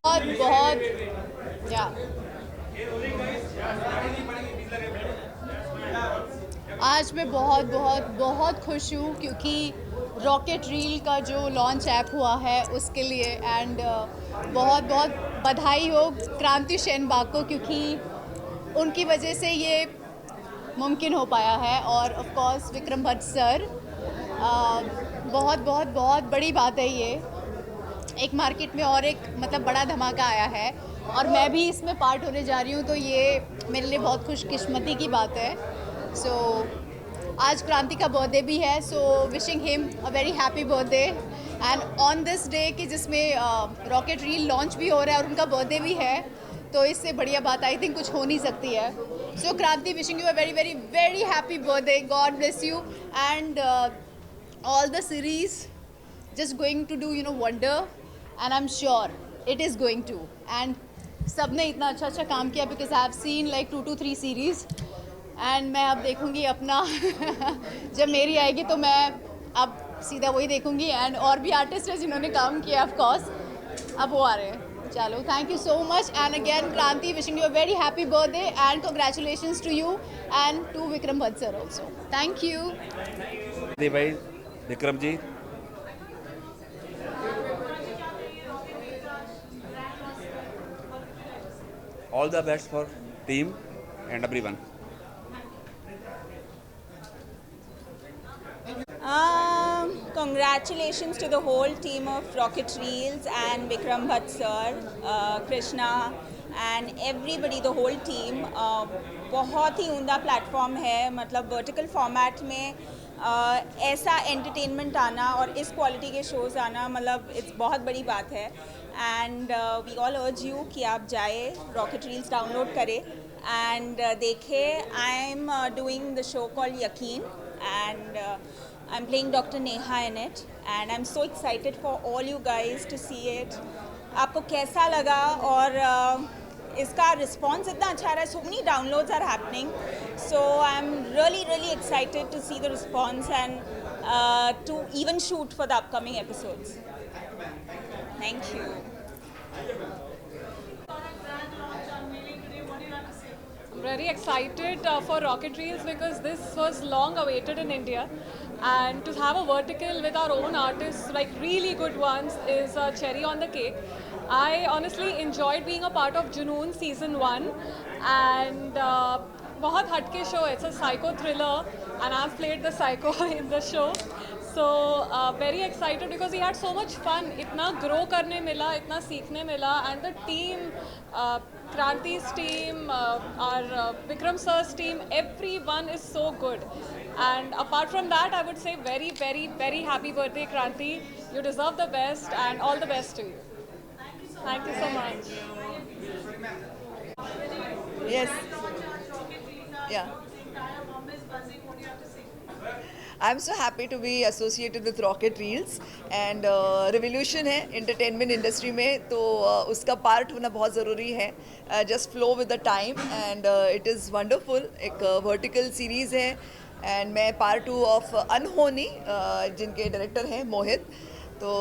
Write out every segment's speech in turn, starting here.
बहुत बहुत या आज मैं बहुत बहुत बहुत खुश हूँ क्योंकि रॉकेट रील का जो लॉन्च ऐप हुआ है उसके लिए एंड बहुत बहुत बधाई हो क्रांति शेनबाग को क्योंकि उनकी वजह से ये मुमकिन हो पाया है और of course Vikram Bhatt sir बहुत बहुत बहुत बड़ी बात है ये एक मार्केट में और एक मतलब बड़ा धमाका आया है और मैं भी इसमें पार्ट होने जा रही हूँ तो ये मेरे लिए बहुत खुशकिस्मती की बात है सो आज क्रांति का बर्थडे भी है so wishing him a very happy birthday and on this day कि जिसमें रॉकेट रील लॉन्च भी हो रहा है और उनका बर्थडे भी है तो इससे बढ़िया बात आई थिंक कुछ हो नहीं सकती है सो क्रांति wishing you a very very very happy birthday God bless you and all the series just going to do wonder and I'm sure it is going to and सबने इतना अच्छा अच्छा काम किया because I have seen like 2 to 3 series and मैं अब देखूंगी अपना जब मेरी आएगी तो मैं अब सीधा वही देखूंगी एंड और भी आर्टिस्ट हैं जिन्होंने काम किया ऑफ कोर्स अब वो आ रहे हैं चलो thank you so much and again Kranti wishing you a very happy birthday and congratulations to you and to Vikram Bhatt sir also thank you भाई विक्रम जी all the best for team and everyone. Congratulations to the whole team of Rocket Reels and Vikram Bhatt sir, Krishna and everybody, the whole team. बहुत ही उमदा platform है मतलब vertical format में ऐसा entertainment आना और इस quality के शोज़ आना मतलब इट्स बहुत बड़ी बात है and we all urge you कि आप जाए रॉकेट रील्स डाउनलोड करें एंड देखें I am doing the show called Yakeen and I'm playing Dr. Neha in it and I'm so excited for all you guys to see it. आपको कैसा लगा और इसका रिस्पॉन्स इतना अच्छा रहा है so many downloads are happening so I'm really excited to see the response and to even shoot for the upcoming episodes. Thank you. I'm very excited for Rocket Reels because this was long awaited in India and to have a vertical with our own artists like really good ones is a cherry on the cake. I honestly enjoyed being a part of Junoon season 1 and बहुत हटके show it's a psycho thriller and I've played the psycho in the show so very excited because we had so much fun इतना grow करने मिला इतना सीखने मिला and the team Kranti's team our Vikram sir's team everyone is so good and apart from that I would say very very very happy birthday Kranti you deserve the best and all the best to you thank you so much yes yeah I'm so happy to be associated with Rocket Reels and revolution है entertainment industry में तो उसका part होना बहुत ज़रूरी है just flow with the time and it is wonderful एक vertical series है and मैं part 2 of अनहोनी जिनके director हैं मोहित तो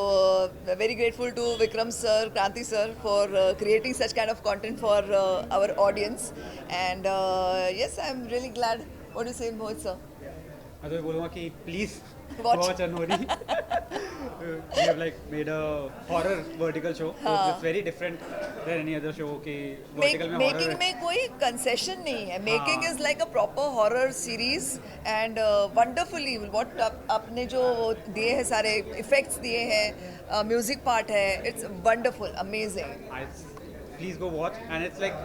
very grateful to Vikram sir, Kranti sir for creating such kind of content for our audience and yes I'm really glad what do you say Mohit sir मैं तो बोलूँगा कि please Watch. Watch अनहोनी we have like made a horror vertical show so it's very different than any other show कि vertical में making horror में कोई concession नहीं है making is like a proper horror series and wonderfully what आपने जो दिए हैं सारे इफेक्ट्स दिए हैं म्यूजिक पार्ट है it's wonderful amazing please go watch and it's like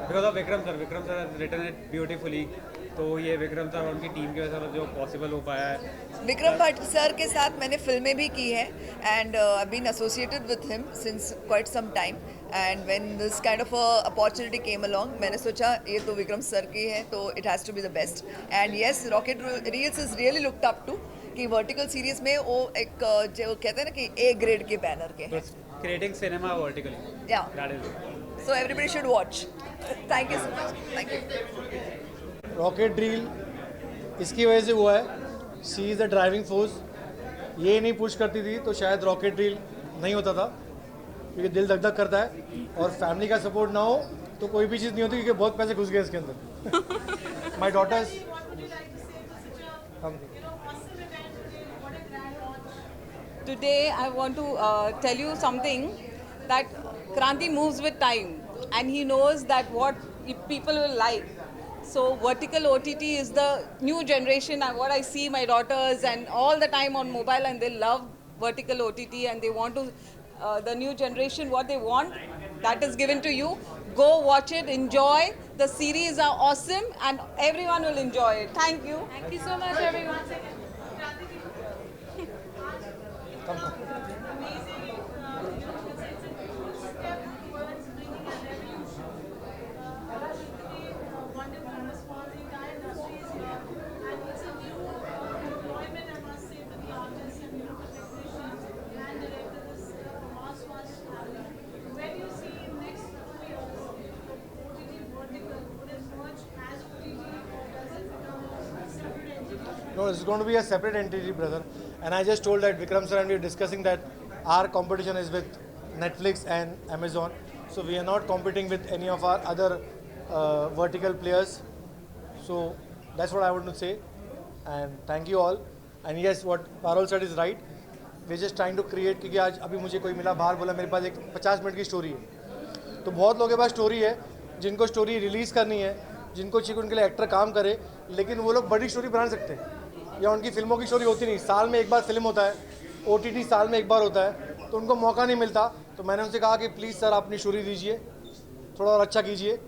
because of Vikram sir has written it beautifully तो ये विक्रम सर और उनकी टीम की वजह से जो पॉसिबल हो पाया है विक्रम भट्ट सर के साथ मैंने फिल्में भी की हैं and I been associated with him since quite some time and when this kind of opportunity came along मैंने सोचा ये तो विक्रम सर की है तो it has to be the best. And yes, Rocket Reels is really looked up to कि vertical series में वो एक जो कहते हैं ना कि ए ग्रेड के बैनर के हैं. Creating cinema vertically. या That is so everybody should watch. Thank you so much. Thank you. Rocket drill इसकी वजह से हुआ है. She is the driving force. ये नहीं पुश करती थी तो शायद रॉकेट ड्रिल नहीं होता था, क्योंकि दिल धक धक करता है और फैमिली का सपोर्ट ना हो तो कोई भी चीज़ नहीं होती, क्योंकि बहुत पैसे घुस गए इसके अंदर. माई daughters Today I want to tell you something, that Kranti moves with time and he knows that what people will like. So vertical OTT is the new generation, and what I see my daughters and all the time on mobile, and they love vertical OTT and they want to, the new generation, what they want, that is given to you. Go watch it, enjoy. The series are awesome and everyone will enjoy it. Thank you. Thank you so much, everyone. No, it's going to be a separate entity, brother. And I just told that Vikram sir and we were discussing that our competition is with Netflix and Amazon. So we are not competing with any of our other vertical players. So that's what I want to say. And thank you all. And yes, what Parul said is right. We're just trying to create, क्योंकि आज अभी मुझे कोई मिला बाहर बोला मेरे पास एक 50 मिनट की स्टोरी है. तो बहुत लोगों के पास स्टोरी है जिनको स्टोरी रिलीज़ करनी है, जिनको चाहिए उनके लिए एक्टर काम करे, लेकिन वो लोग बड़ी स्टोरी बना सकते हैं या उनकी फिल्मों की स्टोरी होती नहीं. साल में एक बार फिल्म होता है, OTT साल में एक बार होता है, तो उनको मौका नहीं मिलता. तो मैंने उनसे कहा कि प्लीज़ सर अपनी स्टोरी दीजिए, थोड़ा और अच्छा कीजिए.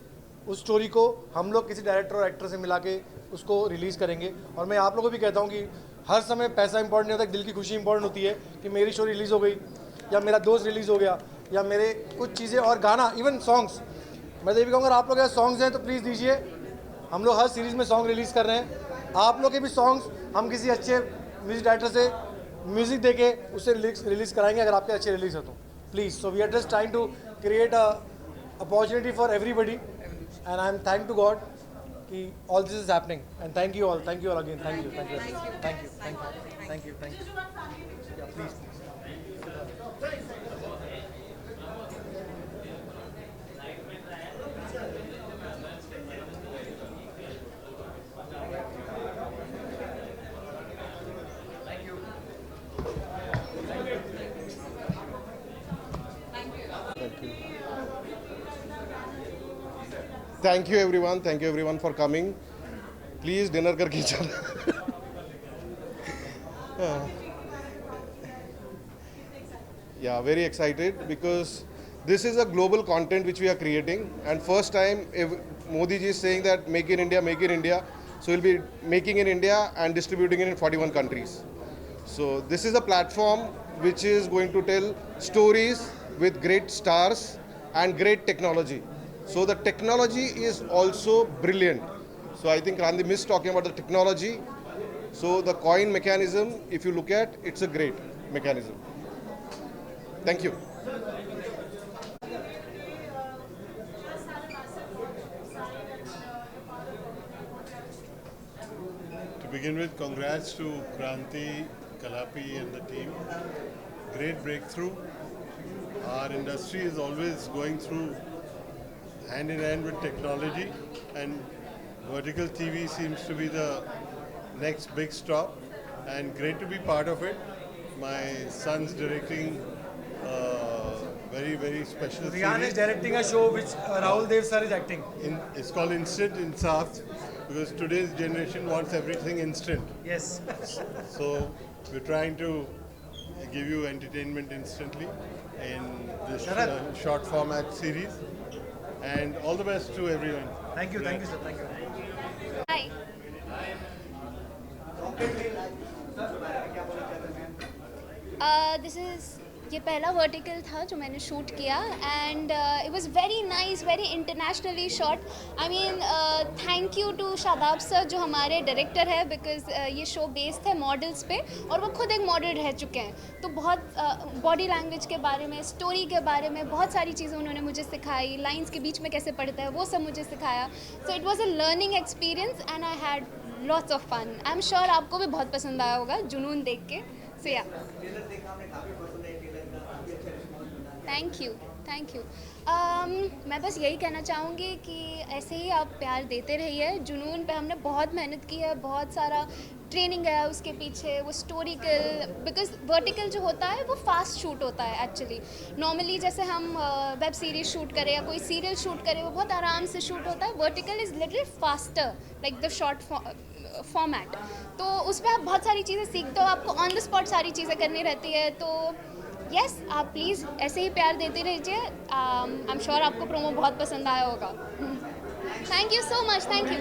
उस स्टोरी को हम लोग किसी डायरेक्टर और एक्टर से मिला के उसको रिलीज़ करेंगे. और मैं आप लोगों को भी कहता हूँ कि हर समय पैसा इंपॉर्टेंट नहीं होता, दिल की खुशी इंपॉर्टेंट होती है कि मेरी स्टोरी रिलीज़ हो गई या मेरा दोस्त रिलीज़ हो गया या मेरे कुछ चीज़ें और गाना, इवन सॉन्ग्स. मैं तो ये भी कहूँगा आप लोग के सॉन्ग्स हैं तो प्लीज़ दीजिए. हम लोग हर सीरीज़ में सॉन्ग रिलीज़ कर रहे हैं. आप लोग के भी सॉन्ग्स हम किसी अच्छे म्यूजिक डायरेक्टर से म्यूज़िक दे के उससे रिलीज़ कराएंगे अगर आपके अच्छे रिलीज़ हो तो please. So we are just trying to create a opportunity for everybody and I am thank to God कि all this is happening, and thank you all again, thank you. Yeah, please. Thank you everyone for coming. Please dinner करके चलो. Yeah, very excited because this is a global content which we are creating, and first time Modi ji is saying that make in India. So we'll be making in India and distributing it in 41 countries. So this is a platform which is going to tell stories with great stars and great technology. So the technology is also brilliant. So I think Randi missed talking about the technology. So the coin mechanism, if you look at, it's a great mechanism. Thank you. To begin with, congrats to Kranti, Kalapi and the team. Great breakthrough. Our industry is always going through hand in hand with technology, and vertical TV seems to be the next big stop, and great to be part of it. My son's directing very, very special Riyan series. is directing a show which Rahul Dev sir is acting. It's called Instant Insaf, because today's generation wants everything instant. Yes. So we're trying to give you entertainment instantly in this short format series. And all the best to everyone. Thank you sir, thank you. Hi. This is ये पहला vertical था जो मैंने shoot किया and it was very nice, very internationally shot. I mean thank you to Shadab sir जो हमारे director है, because ये शो बेस्ड है मॉडल्स पे और वो खुद एक मॉडल रह चुके हैं. तो बहुत बॉडी लैंग्वेज के बारे में, स्टोरी के बारे में बहुत सारी चीज़ें उन्होंने मुझे सिखाई. लाइंस के बीच में कैसे पढ़ता है वो सब मुझे सिखाया. So it was a learning experience and I had lots of fun. I am sure आपको भी बहुत पसंद आया होगा जुनून देख के. सो या, थैंक यू, थैंक यू. मैं बस यही कहना चाहूँगी कि ऐसे ही आप प्यार देते रहिए. जुनून पे हमने बहुत मेहनत की है, बहुत सारा ट्रेनिंग है उसके पीछे. वो स्टोरिकल, बिकॉज वर्टिकल जो होता है वो फास्ट शूट होता है एक्चुअली. नॉर्मली जैसे हम वेब सीरीज शूट करें या कोई सीरियल शूट करें वो बहुत आराम से शूट होता है. Vertical is little faster, like the short format. तो उस पर आप बहुत सारी चीज़ें सीखते हो, आपको ऑन द स्पॉट सारी चीज़ें करनी रहती है. तो यस, आप प्लीज़ ऐसे ही प्यार देते रहिए. आई एम श्योर आपको प्रोमो बहुत पसंद आया होगा. Thank you so much, thank you.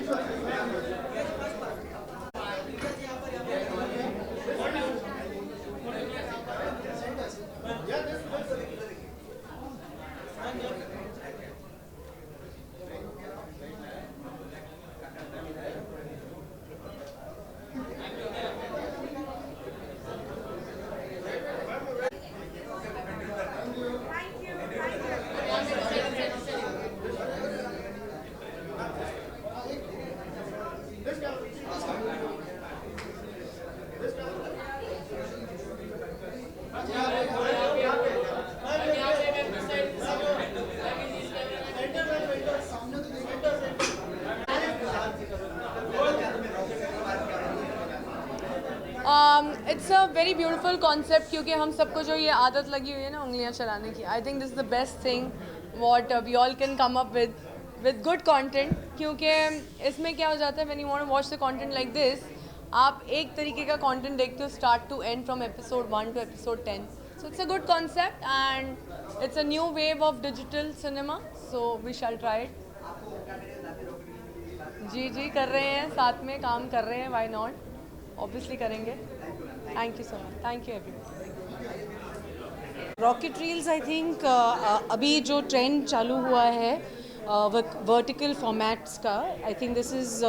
It's a very beautiful concept, क्योंकि हम सबको जो ये आदत लगी हुई है ना उंगलियां चलाने की. I think this is the best thing what we all can come up with good content. क्योंकि इसमें क्या हो जाता है, when you want to watch the content like this, आप एक तरीके का कंटेंट देखते हो start to end, from episode 1 to episode 10. So it's a good concept and it's a new wave of digital cinema. So we shall try it. जी कर रहे हैं, साथ में काम कर रहे हैं. व्हाई नॉट, ऑब्वियसली करेंगे. Thank you so much. Thank you everyone. Rocket Reels, I think अभी जो ट्रेंड चालू हुआ है वर्टिकल फॉर्मेट्स का, I think this is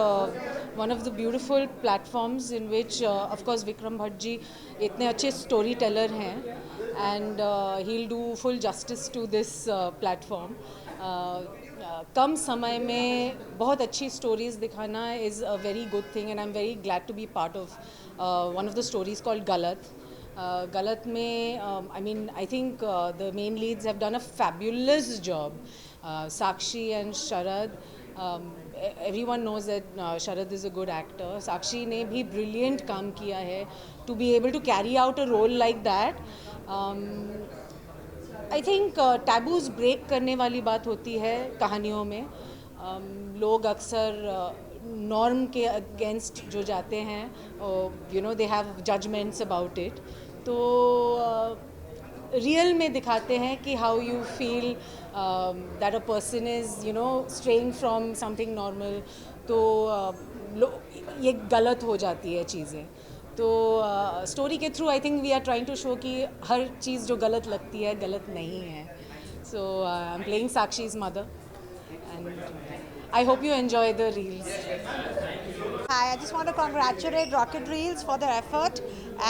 one of the beautiful platforms in which of course Vikram Bhatt ji इतने अच्छे स्टोरी टेलर हैं and he will do full justice to this platform. कम समय में बहुत अच्छी स्टोरीज दिखाना is a very good thing and I am very glad to be part of one of the stories called Galat. Galat में I mean I think the main leads have done a fabulous job. Sakshi and Sharad, everyone knows that Sharad is a good actor. Sakshi ने भी brilliant काम किया है to be able to carry out a role like that. I think taboos break करने वाली बात होती है कहानियों में. लोग अक्सर नॉर्म के अगेंस्ट जो जाते हैं, you know, they have judgements about it. तो रियल में दिखाते हैं कि how you feel that a person is, you know, straying from something normal. तो ये गलत हो जाती है चीज़ें. तो स्टोरी के through I think we are trying to show कि हर चीज़ जो गलत लगती है गलत नहीं है. So I am playing Sakshi's mother and I hope you enjoy the reels. Hi, I just want to congratulate Rocket Reels for their effort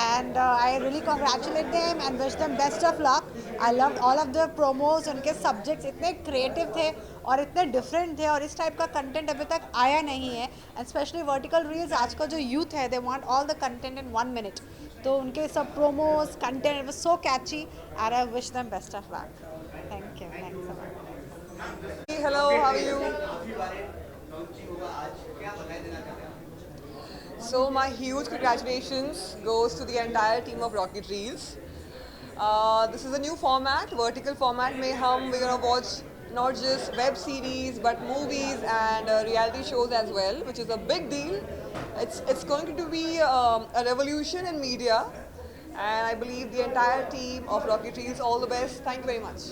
and I really congratulate them and wish them best of luck. I loved all of the promos. उनके subjects इतने creative थे और इतने different थे और इस type का content अभी तक आया नहीं है. And especially vertical reels, आज का जो youth है, they want all the content in 1 minute. तो उनके सब promos, content, it was so catchy and I wish them best of luck. Thank you. Thanks so much. Hello, how are you? So my huge congratulations goes to the entire team of Rocket Reels. This is a new format, vertical format. We're gonna watch not just web series but movies and reality shows as well, which is a big deal. It's going to be a revolution in media, and I believe the entire team of Rocket Reels all the best. Thank you very much.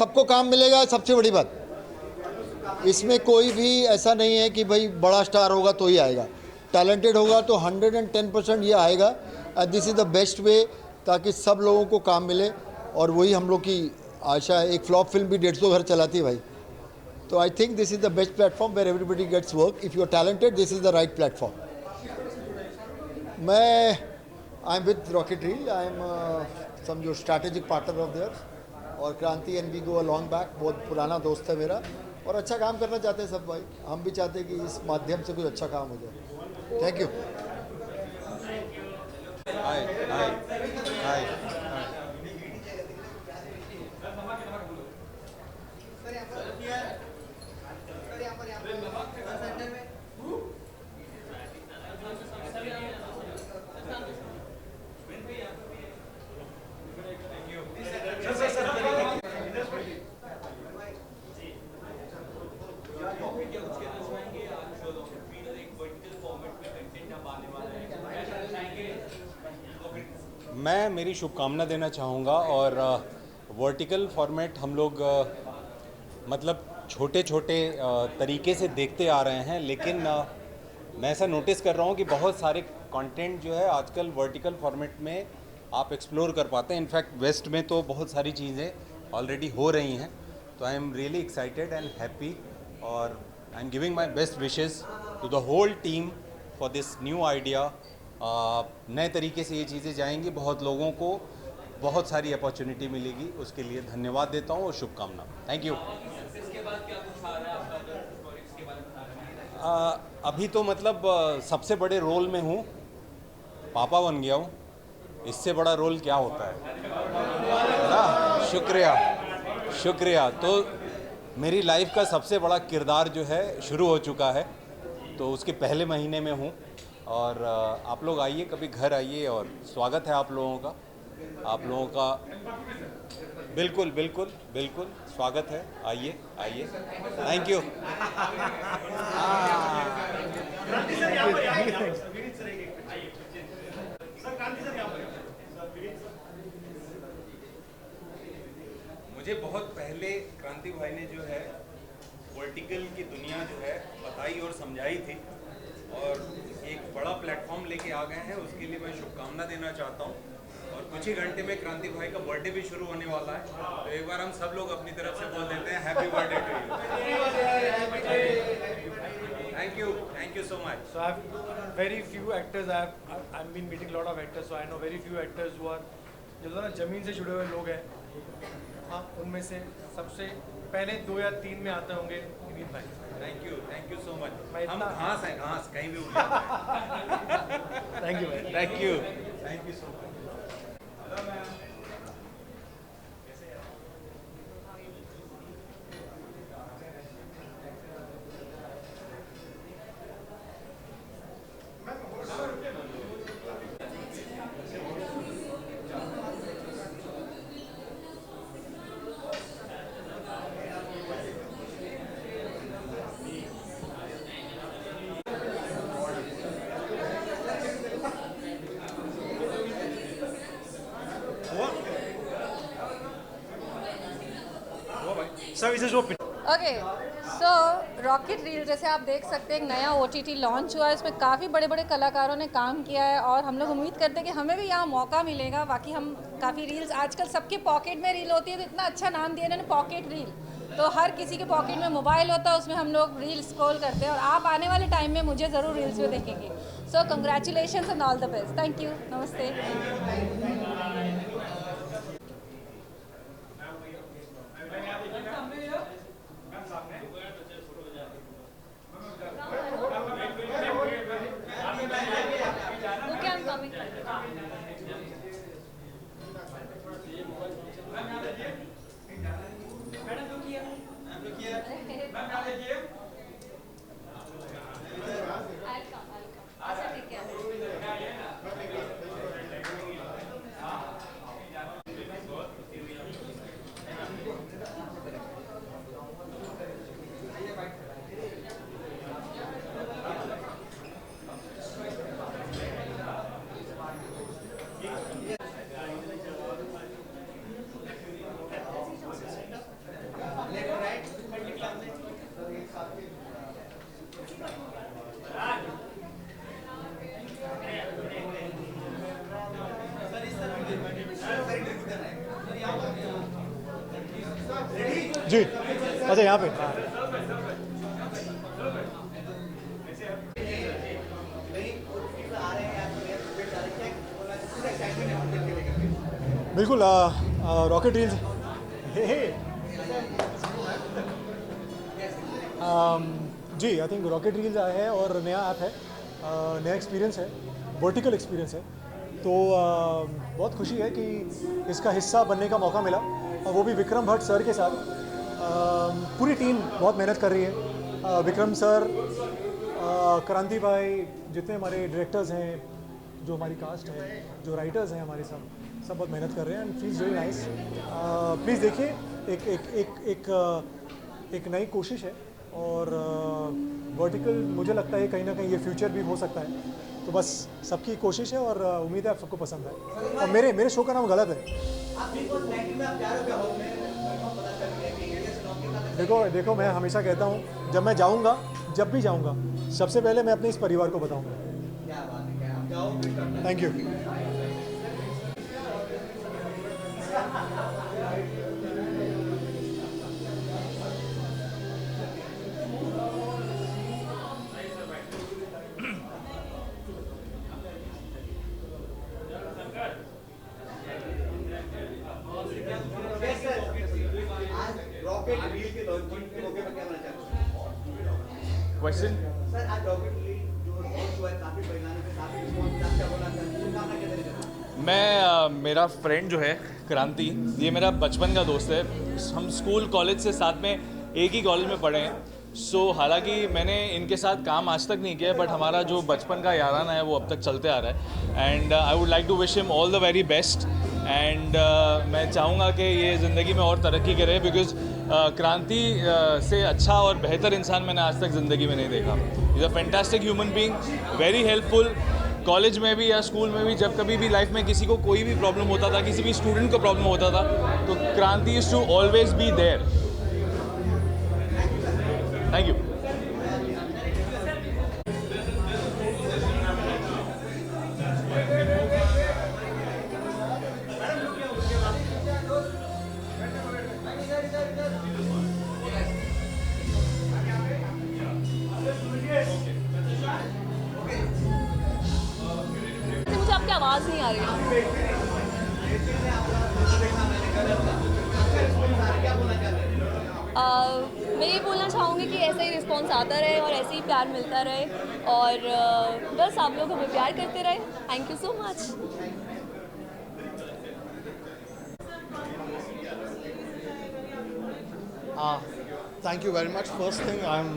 सबको काम मिलेगा, सबसे बड़ी बात। इसमें कोई भी ऐसा नहीं है कि भाई बड़ा स्टार होगा तो ही आएगा, टैलेंटेड होगा तो 110% ये आएगा। And this is the best way, ताकि सब लोगों को काम मिले, और वही हम लोग की आशा है। एक फ्लॉप फिल्म भी 150 घर चलाती है भाई। तो I think this is the best platform where everybody gets work. If you are talented, this is the right platform. मैं I am with Rocket Reel, I am समझो स्ट्रैटेजिक पार्टनर ऑफ देयर, और Kranti and we go a long back, बहुत पुराना दोस्त है मेरा, और अच्छा काम करना चाहते हैं सब भाई। हम भी चाहते हैं कि इस माध्यम से कुछ अच्छा काम हो जाए। Thank you. Hi hi hi. मैं मेरी शुभकामना देना चाहूँगा, और वर्टिकल फॉर्मेट हम लोग मतलब छोटे छोटे तरीके से देखते आ रहे हैं, लेकिन मैं ऐसा नोटिस कर रहा हूँ कि बहुत सारे कंटेंट जो है आजकल वर्टिकल फॉर्मेट में आप एक्सप्लोर कर पाते हैं। इनफैक्ट वेस्ट में तो बहुत सारी चीज़ें ऑलरेडी हो रही हैं। तो I am really excited and happy, और I am giving my best wishes to the whole team for this new idea. नए तरीके से ये चीज़ें जाएंगी, बहुत लोगों को बहुत सारी अपॉर्चुनिटी मिलेगी, उसके लिए धन्यवाद देता हूँ और शुभकामना। Thank you. अभी तो मतलब सबसे बड़े रोल में हूँ, पापा बन गया हूँ, इससे बड़ा रोल क्या होता है ना। शुक्रिया शुक्रिया। तो मेरी लाइफ का सबसे बड़ा किरदार जो है शुरू हो चुका है, तो उसके पहले महीने में हूँ, और आप लोग आइए, कभी घर आइए, और स्वागत है आप लोगों का। आप लोगों का बिल्कुल बिल्कुल बिल्कुल स्वागत है। आइए आइए। Thank you. मुझे बहुत पहले क्रांति भाई ने जो है वर्टिकल की दुनिया जो है बताई और समझाई थी, और एक बड़ा प्लेटफॉर्म लेके आ गए हैं, उसके लिए मैं शुभकामना देना चाहता हूँ। और कुछ ही घंटे में क्रांति भाई का बर्थडे भी शुरू होने वाला है, तो एक बार हम सब लोग अपनी तरफ से बोल देते हैं happy birthday to you. Thank you so much. So I have very few actors. I've been meeting a lot of actors, so I know very few actors who are जो ना ज़मीन से जुड़े हुए लोग हैं। हाँ, उनमें से सबसे पहले 2 या 3 में आते होंगे विनीत भाई। Thank you so much. हम घास हैं, घास कहीं भी उड़ थैंक यू भाई। Thank you so much. Okay, so rocket reel जैसे आप देख सकते हैं एक नया OTT लॉन्च हुआ है। इसमें काफ़ी बड़े बड़े कलाकारों ने काम किया है, और हम लोग उम्मीद करते हैं कि हमें भी यहाँ मौका मिलेगा। बाकी हम काफ़ी रील्स, आजकल सबके पॉकेट में रील होती है, तो इतना अच्छा नाम दिया इन्होंने पॉकेट रील। तो हर किसी के पॉकेट में मोबाइल होता है, उसमें हम लोग रील स्क्रॉल करते हैं, और आप आने वाले टाइम में मुझे ज़रूर रील्स में देखेंगे। So congratulation and all the best. Thank you. नमस्ते। जी अच्छा यहाँ पे बिल्कुल Rocket Reels ji I think Rocket Reels आया है और नया ऐप है, नया एक्सपीरियंस है, वर्टिकल एक्सपीरियंस है, तो बहुत खुशी है कि इसका हिस्सा बनने का मौका मिला और वो भी विक्रम भट्ट सर के साथ। पूरी टीम बहुत मेहनत कर रही है, विक्रम सर, क्रांति भाई, जितने हमारे डायरेक्टर्स हैं, जो हमारी कास्ट है, जो राइटर्स हैं हमारे सब बहुत मेहनत कर रहे हैं and feels very nice. Please देखिए, एक एक एक एक एक नई कोशिश है और वर्टिकल मुझे लगता है कहीं ना कहीं ये फ्यूचर भी हो सकता है, तो बस सबकी कोशिश है और उम्मीद है आप सबको पसंद आए। और मेरे शो का नाम गलत है। देखो मैं हमेशा कहता हूँ जब मैं जाऊँगा, जब भी जाऊँगा, सबसे पहले मैं अपने इस परिवार को बताऊँगा। Thank you. क्वेश्चन मैं मेरा फ्रेंड जो है क्रांति, ये मेरा बचपन का दोस्त है। हम स्कूल कॉलेज से साथ में एक ही कॉलेज में पढ़े हैं। सो हालांकि मैंने इनके साथ काम आज तक नहीं किया, बट हमारा जो बचपन का याराना है वो अब तक चलते आ रहा है and I would like to wish him all the very best and मैं चाहूँगा कि ये ज़िंदगी में और तरक्की करे, बिकॉज क्रांति से अच्छा और बेहतर इंसान मैंने आज तक ज़िंदगी में नहीं देखा। Is a fantastic human being, very helpful. College में भी या स्कूल में भी जब कभी भी लाइफ में किसी को कोई भी प्रॉब्लम होता था, किसी भी स्टूडेंट को प्रॉब्लम होता था, तो Kranti is to always be there. Thank you. मुझे आपकी आवाज़ नहीं आ रही है। मैं ये बोलना चाहूँगी कि ऐसा ही रिस्पॉन्स आता रहे और ऐसे ही प्यार मिलता रहे और बस आप लोग हमें प्यार करते रहे। Thank you so much. Thank you very much. First thing, I'm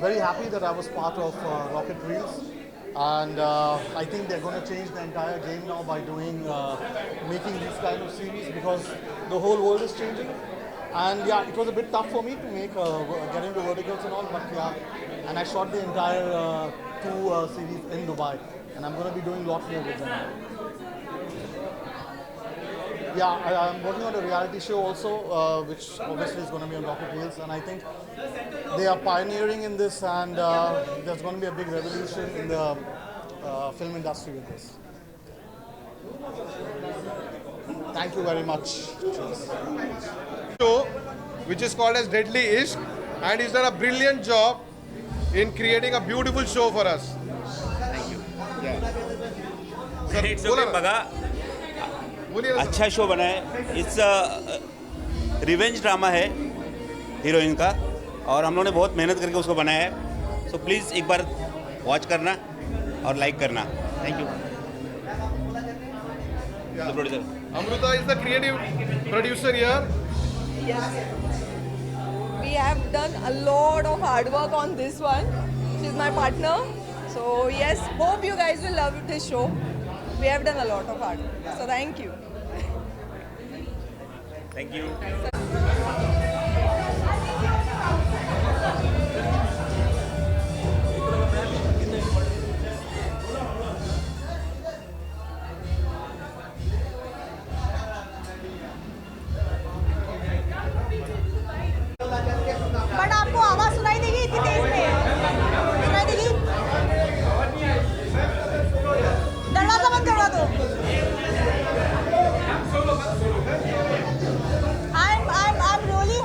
very happy that I was part of Rocket Reels, and I think they're going to change the entire game now by making these kind of series, because the whole world is changing. And yeah, it was a bit tough for me to get into verticals and all, but yeah, and I shot the entire 2 series in Dubai, and I'm going to be doing lots more with them. Yeah, I'm working on a reality show also, which obviously is going to be on Rocket Reels, and I think they are pioneering in this, and there's going to be a big revolution in the film industry with this. Thank you very much. Cheers. Show, which is called as Deadly Ishq, and he's done a brilliant job in creating a beautiful show for us. Thank you. Sir, It's okay, बघा अच्छा show बना है। It's revenge drama है heroine का, और हम लोगों ने बहुत मेहनत करके उसको बनाया है। सो प्लीज़ एक बार वॉच करना और लाइक करना। Thank you. Amruta is the creative producer here. We have done a lot of hard work on this one. She's my partner. So yes, hope you guys will love this show. We have done a lot of hard work. So thank you. Thank you. But आपको आवाज सुनाई देगी इतनी तेज में? सुनाई देगी? दरवाजा बंद करवा दो। I'm really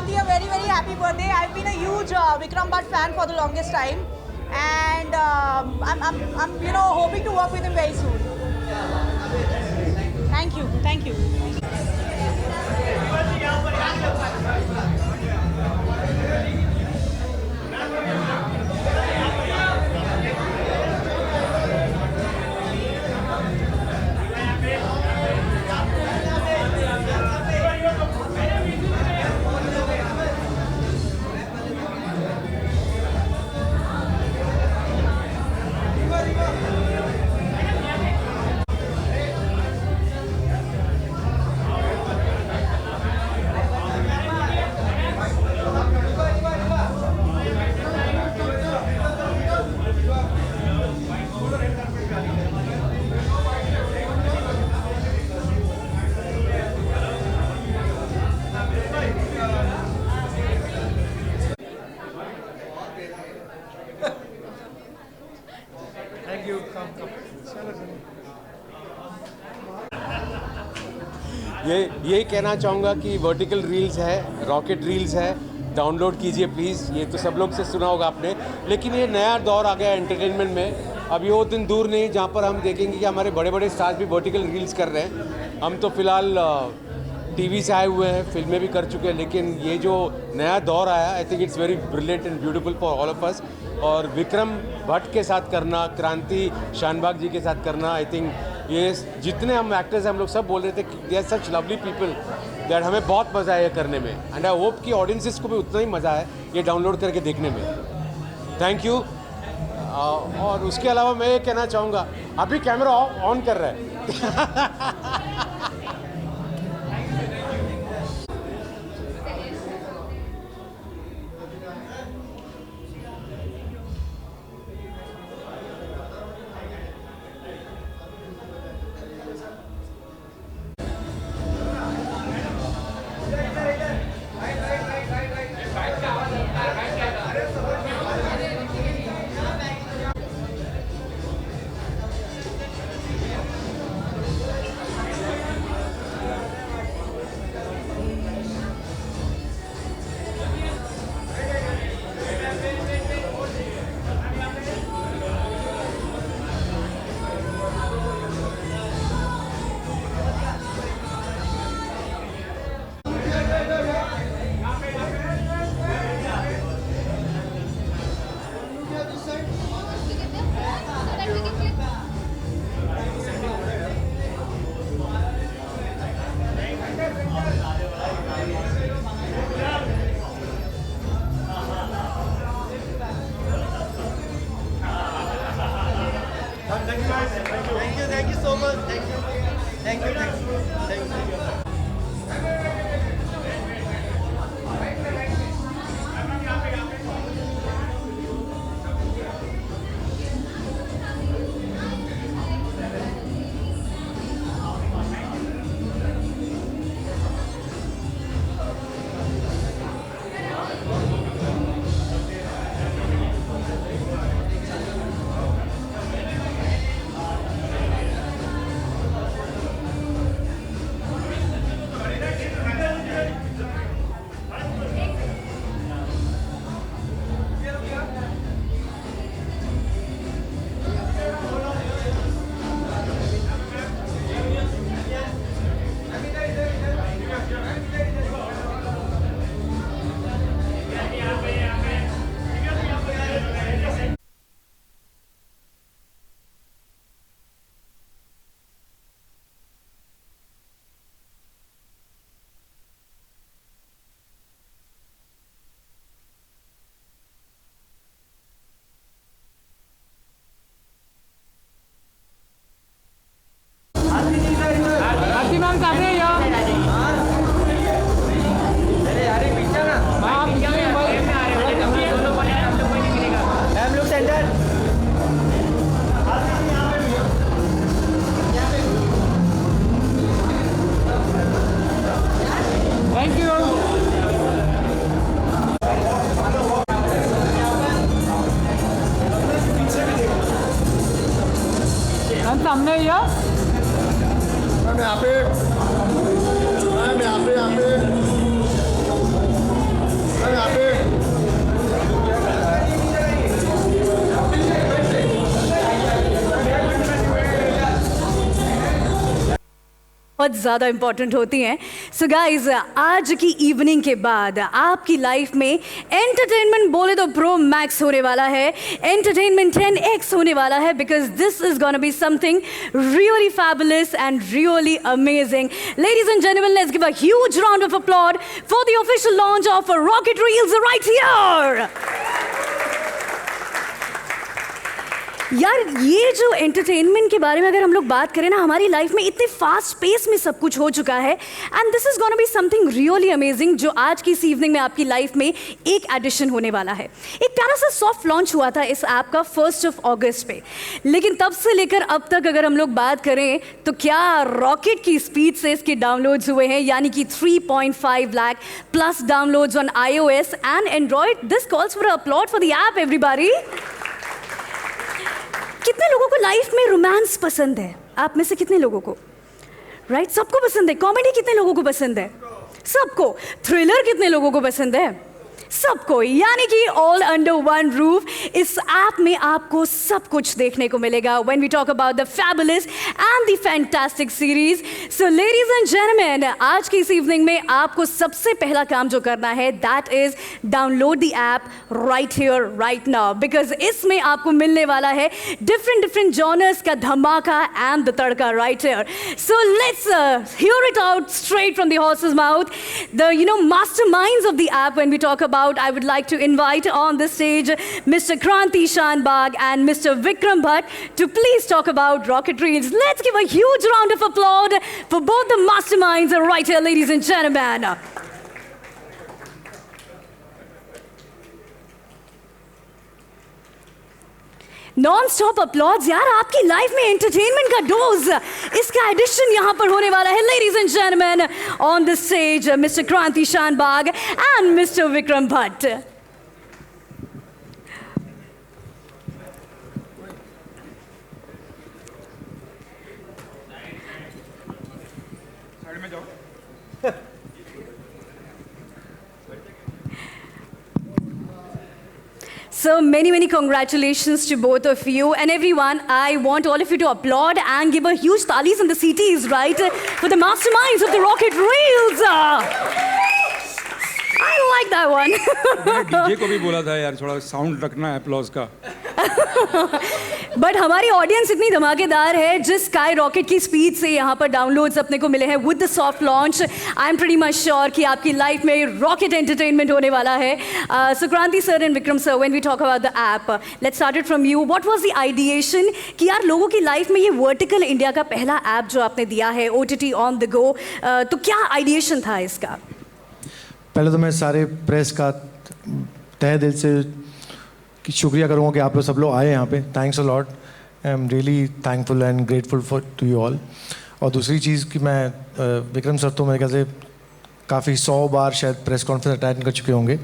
Kranti a very very happy birthday. I've been a huge Vikram Bhatt fan for the longest time, and I'm hoping to work with him very soon. Thank you. Thank you. Thank you. Come. यही कहना चाहूँगा कि vertical reels है, rocket reels है, download कीजिए please. ये तो सब लोग से सुना होगा आपने, लेकिन ये नया दौर आ गया एंटरटेनमेंट में। अब ये वो दिन दूर नहीं जहाँ पर हम देखेंगे कि हमारे बड़े बड़े स्टार्स भी वर्टिकल रील्स कर रहे हैं। हम तो फिलहाल टीवी से आए हुए हैं, फिल्में भी कर चुके हैं, लेकिन ये जो नया दौर आया, I think it's very brilliant and beautiful for all of us. और विक्रम भट्ट के साथ करना, क्रांति शानबाग जी के साथ करना, आई थिंक ये जितने हम एक्टर्स हैं हम लोग सब बोल रहे थे कि they are such lovely people that हमें बहुत मज़ा आया करने में, एंड आई होप कि ऑडियंसिस को भी उतना ही मज़ा आए ये डाउनलोड करके देखने में। Thank you. और उसके अलावा मैं ये कहना चाहूँगा, अभी कैमरा ऑन कर रहा है। Thank you so much. Thank you. सामने या मैम यहाँ पे यहाँ पे बहुत ज़्यादा इम्पॉर्टेंट होती हैं. सो गाइज, आज की इवनिंग के बाद आपकी लाइफ में एंटरटेनमेंट बोले तो प्रो मैक्स होने वाला है, एंटरटेनमेंट 10x होने वाला है, because this is gonna be something really fabulous and really amazing. Ladies and gentlemen, let's give a huge round of applause for the official launch of Rocket Reels right here. यार, ये जो entertainment के बारे में अगर हम लोग बात करें ना, हमारी लाइफ में इतने फास्ट पेस में सब कुछ हो चुका है, and this is gonna be something really amazing जो आज की इस इवनिंग में आपकी लाइफ में एक एडिशन होने वाला है. एक प्यारा सा सॉफ्ट लॉन्च हुआ था इस ऐप का 1 अगस्त पे, लेकिन तब से लेकर अब तक अगर हम लोग बात करें तो क्या रॉकेट की स्पीड से इसके डाउनलोड्स हुए हैं, यानी कि 3.5 lakh plus downloads on iOS and Android. This calls for applaud for the app everybody. कितने लोगों को लाइफ में रोमांस पसंद है? आप में से कितने लोगों को? राइट, सबको पसंद है. कॉमेडी कितने लोगों को पसंद है? सबको. थ्रिलर कितने लोगों को पसंद है? सबको. यानी कि ऑल अंडर वन रूफ इस ऐप में आपको सब कुछ देखने को मिलेगा when we talk about the fabulous and the fantastic series. So ladies and gentleman, आज की इस इवनिंग में आपको सबसे पहला काम जो करना है that is download the app right here right now, because इसमें आपको मिलने वाला है डिफरेंट जॉनर्स का धमाका and the tadka right here. So let's hear it out straight from the horses mouth, the masterminds of the app. When we talk about, I would like to invite on the stage Mr. Kranti Shanbag and Mr. Vikram Bhatt to please talk about Rocket Reels. Let's give a huge round of applause for both the masterminds right here, ladies and gentlemen. Non stop uploads यार. आपकी life में entertainment का dose, इसका addition यहाँ पर होने वाला है. Ladies and gentleman, on the stage mister Kranti Shanbhag and mister Vikram Bhatt. Side में जाओ. So many congratulations to both of you and everyone. I want all of you to applaud and give a huge talis in the CTs, right, for the masterminds of the Rocket Reels. I like that one. DJ को भी बोला था यार थोड़ा sound रखना है applause का. But हमारी ऑडियंस इतनी धमाकेदार है, जिस स्काई रॉकेट की स्पीड से यहाँ पर डाउनलोड्स अपने को मिले हैं with the soft launch, I am pretty much sure कि आपकी लाइफ में रॉकेट एंटरटेनमेंट होने वाला है. So Kranti sir and Vikram sir, when we talk about the app, let's start it from you. What was the ideation कि यार लोगों की लाइफ में ये वर्टिकल इंडिया का पहला ऐप जो आपने दिया है, OTT ऑन द गो, तो क्या आइडिएशन था इसका? पहले तो मैं सारे प्रेस का तहे दिल से शुक्रिया करूँगा कि आप लोग सब लोग आए यहाँ पे. Thanks a lot. I am really thankful and grateful for to you all. और दूसरी चीज़ कि मैं विक्रम सर तो मेरे ख्याल से काफ़ी 100 बार शायद प्रेस कॉन्फ्रेंस अटेंड कर चुके होंगे.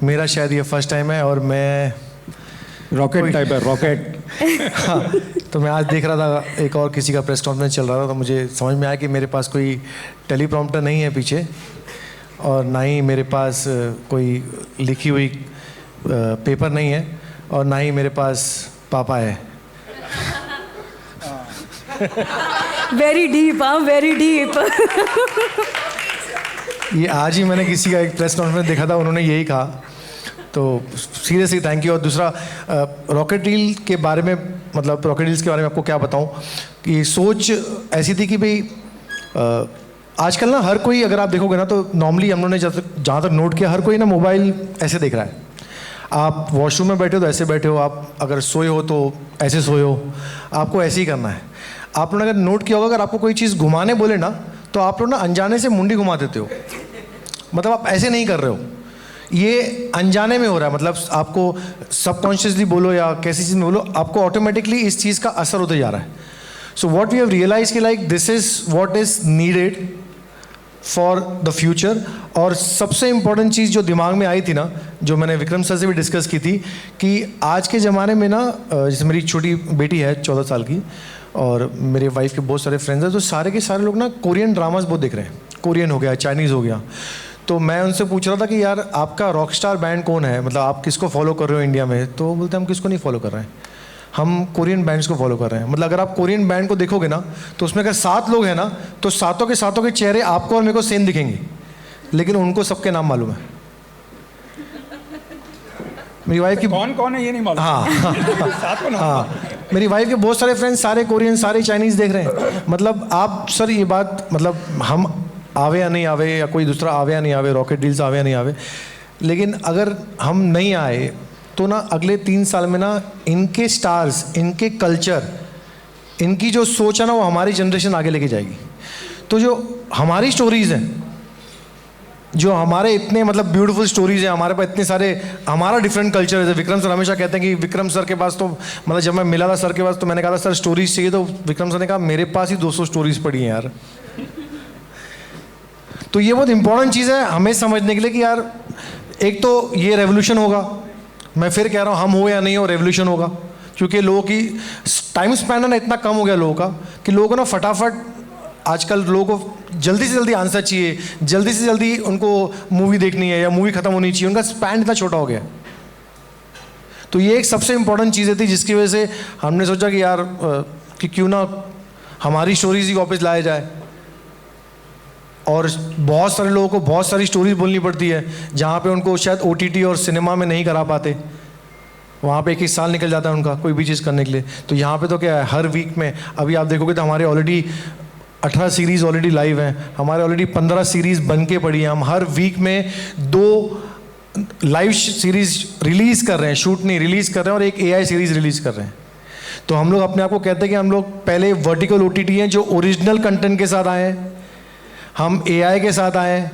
मेरा शायद ये फर्स्ट टाइम है और मैं रॉकेट टाइप है रॉकेट. हाँ, तो मैं आज देख रहा था एक और किसी का प्रेस कॉन्फ्रेंस चल रहा था, तो मुझे समझ में आया कि मेरे पास कोई टेलीप्रॉम्प्टर नहीं है पीछे, और ना ही मेरे पास कोई लिखी हुई पेपर नहीं है, और ना ही मेरे पास पापा है. वेरी डीप, हाँ, वेरी डीप. ये आज ही मैंने किसी का एक प्रेस कॉन्फ्रेंस देखा था, उन्होंने यही कहा, तो सीरियसली थैंक यू. और दूसरा रॉकेट रील के बारे में, मतलब रॉकेट रील्स के बारे में आपको क्या बताऊं कि सोच ऐसी थी कि भाई आजकल ना हर कोई, अगर आप देखोगे ना तो नॉर्मली हम लोगों ने जहाँ तक नोट किया, हर कोई ना मोबाइल ऐसे देख रहा है. आप वॉशरूम में बैठे हो तो ऐसे बैठे हो, आप अगर सोए हो तो ऐसे सोए हो, आपको ऐसे ही करना है. आप लोगों ने अगर नोट किया होगा, अगर आपको कोई चीज़ घुमाने बोले ना तो आप लोग ना अनजाने से मुंडी घुमा देते हो, मतलब आप ऐसे नहीं कर रहे हो. ये अनजाने में हो रहा है, मतलब आपको सबकॉन्शियसली बोलो या कैसी चीज़ में बोलो, आपको ऑटोमेटिकली इस चीज़ का असर होते जा रहा है. So what we have realise कि like this is what is needed for the future. और सबसे इम्पॉर्टेंट चीज़ जो दिमाग में आई थी ना, जो मैंने विक्रम सर से भी डिस्कस की थी, कि आज के ज़माने में ना, जैसे मेरी छोटी बेटी है 14 साल की, और मेरे वाइफ के बहुत सारे फ्रेंड्स हैं, तो सारे के सारे लोग ना कोरियन ड्रामास बहुत देख रहे हैं. कोरियन हो गया, चाइनीज़ हो गया. तो मैं उनसे पूछ रहा था कि यार आपका रॉक स्टार बैंड कौन है, मतलब आप किसको फॉलो कर रहे हो इंडिया में? तो बोलते हम किसको नहीं फॉलो कर रहे हैं, हम कोरियन बैंड्स को फॉलो कर रहे हैं। मतलब अगर आप कोरियन बैंड को देखोगे ना तो उसमें अगर 7 लोग हैं ना तो सातों के चेहरे आपको और मेरे को सेम दिखेंगे, लेकिन उनको सबके नाम मालूम है। मेरी वाइफ की कौन है ये नहीं मालूम। हाँ मेरी वाइफ के बहुत सारे फ्रेंड्स सारे कोरियन सारे चाइनीज़ देख रहे हैं। मतलब आप सर ये बात, मतलब हम आवे या नहीं आवे या कोई दूसरा आवे या नहीं आवे, रॉकेट रील्स आवे या नहीं आवे, लेकिन अगर हम नहीं आए तो ना अगले 3 साल में ना इनके स्टार्स, इनके कल्चर, इनकी जो सोच है ना वो हमारी जनरेशन आगे लेके जाएगी। तो जो हमारी स्टोरीज़ हैं, जो हमारे इतने मतलब ब्यूटीफुल स्टोरीज हैं, हमारे पास इतने सारे, हमारा डिफरेंट कल्चर है। विक्रम सर हमेशा कहते हैं कि विक्रम सर के पास तो, मतलब जब मैं मिला था सर के पास तो मैंने कहा था सर स्टोरीज चाहिए, तो विक्रम सर ने कहा मेरे पास ही 200 स्टोरीज पड़ी हैं यार। तो ये बहुत इंपॉर्टेंट चीज़ है हमें समझने के लिए कि यार एक तो ये रेवोल्यूशन होगा, मैं फिर कह रहा हूँ हम हो या नहीं हो रेवोल्यूशन होगा, क्योंकि लोगों की टाइम स्पैन है ना इतना कम हो गया लोगों का कि लोगों को ना फटाफट, आजकल लोगों को जल्दी से जल्दी आंसर चाहिए, जल्दी से जल्दी उनको मूवी देखनी है या मूवी खत्म होनी चाहिए, उनका स्पैन इतना छोटा हो गया। तो ये एक सबसे इम्पोर्टेंट चीज़ें थी जिसकी वजह से हमने सोचा कि यार कि क्यों ना हमारी स्टोरीज ही वापस लाया जाए। और बहुत सारे लोगों को बहुत सारी स्टोरीज बोलनी पड़ती है जहाँ पे उनको शायद OTT और सिनेमा में नहीं करा पाते, वहाँ पे 1 साल निकल जाता है उनका कोई भी चीज़ करने के लिए। तो यहाँ पे तो क्या है, हर वीक में अभी आप देखोगे तो हमारे ऑलरेडी 18 सीरीज़ ऑलरेडी लाइव हैं, हमारे ऑलरेडी 15 सीरीज़ बन के पड़ी हैं। हम हर वीक में 2 लाइव सीरीज़ रिलीज़ कर रहे हैं, शूट नहीं रिलीज़ कर रहे हैं, और एक AI सीरीज़ रिलीज़ कर रहे हैं। तो हम लोग अपने आप को कहते हैं कि हम लोग पहले वर्टिकल OTT हैं जो ओरिजिनल कंटेंट के साथ आए हैं, हम AI के साथ आए हैं,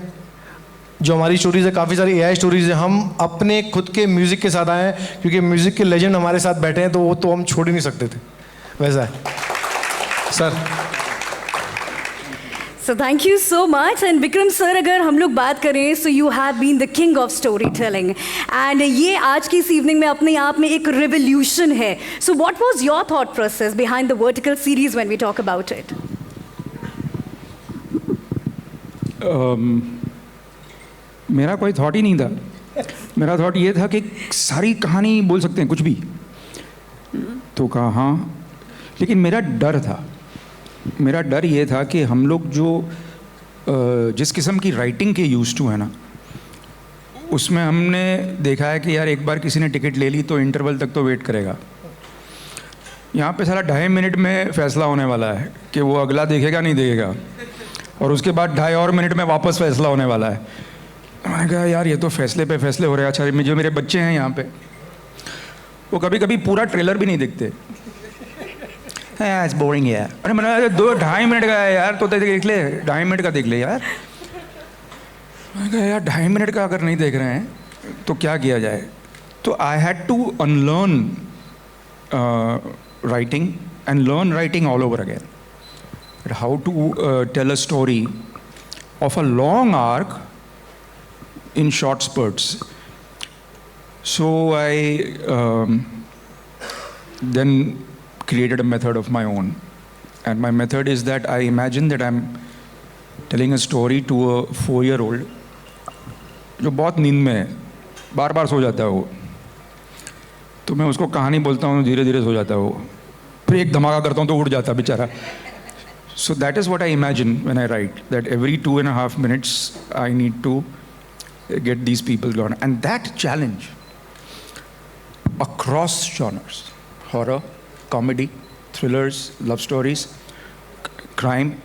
जो हमारी स्टोरीज़ है काफ़ी सारी AI स्टोरीज़ है, हम अपने खुद के म्यूज़िक के साथ आए हैं क्योंकि म्यूज़िक के लेजेंड हमारे साथ बैठे हैं, तो वो तो हम छोड़ ही नहीं सकते थे। वैसा है sir. So thank you so much. And Vikram sir, अगर हम लोग बात करें, so you have been the king of storytelling. And ये आज की इस evening में अपने आप में एक revolution है. So what was your thought process behind the vertical series when we talk about it? मेरा कोई थॉट ही नहीं था। मेरा थॉट ये था कि सारी कहानी बोल सकते हैं कुछ भी, तो कहा हाँ, लेकिन मेरा डर ये था कि हम लोग जो जिस किस्म की राइटिंग के यूज टू है ना, उसमें हमने देखा है कि यार एक बार किसी ने टिकट ले ली तो इंटरवल तक तो वेट करेगा। यहाँ पे सारा 2.5 मिनट में फैसला होने वाला है कि वो अगला देखेगा नहीं देखेगा, और उसके बाद 2.5 और मिनट में वापस फैसला होने वाला है। मैंने कहा यार ये तो फैसले पे फैसले हो रहे हैं। अच्छा, जो मेरे बच्चे हैं यहाँ पे, वो कभी कभी पूरा ट्रेलर भी नहीं देखते। इट्स बोरिंग यार। अरे मैंने 2-2.5 मिनट का है यार, तो देख ले, 2.5 मिनट का देख ले यार। मैंने कहा यार 2.5 मिनट का अगर नहीं देख रहे हैं तो क्या किया जाए। तो I had to unlearn writing and learn writing all over again. How to tell a story of a long arc in short spurts. So I then created a method of my own. And my method is that I imagine that I'm telling a story to a 4-year-old जो बहुत नींद में है, बार बार सो जाता है वो। तो मैं उसको कहानी बोलता हूँ, धीरे धीरे सो जाता है वो, फिर एक धमाका करता हूँ तो उठ जाता है बेचारा। So that is what I imagine when I write, that every 2.5 minutes I need to get these people going. And that challenge across genres, horror, comedy, thrillers, love stories, crime,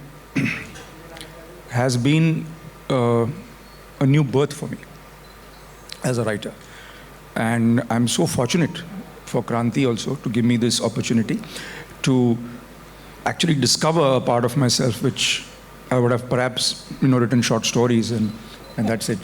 has been a new birth for me as a writer. And I'm so fortunate for Kranti also to give me this opportunity to actually discover a part of myself which I would have perhaps written short stories, and that's it.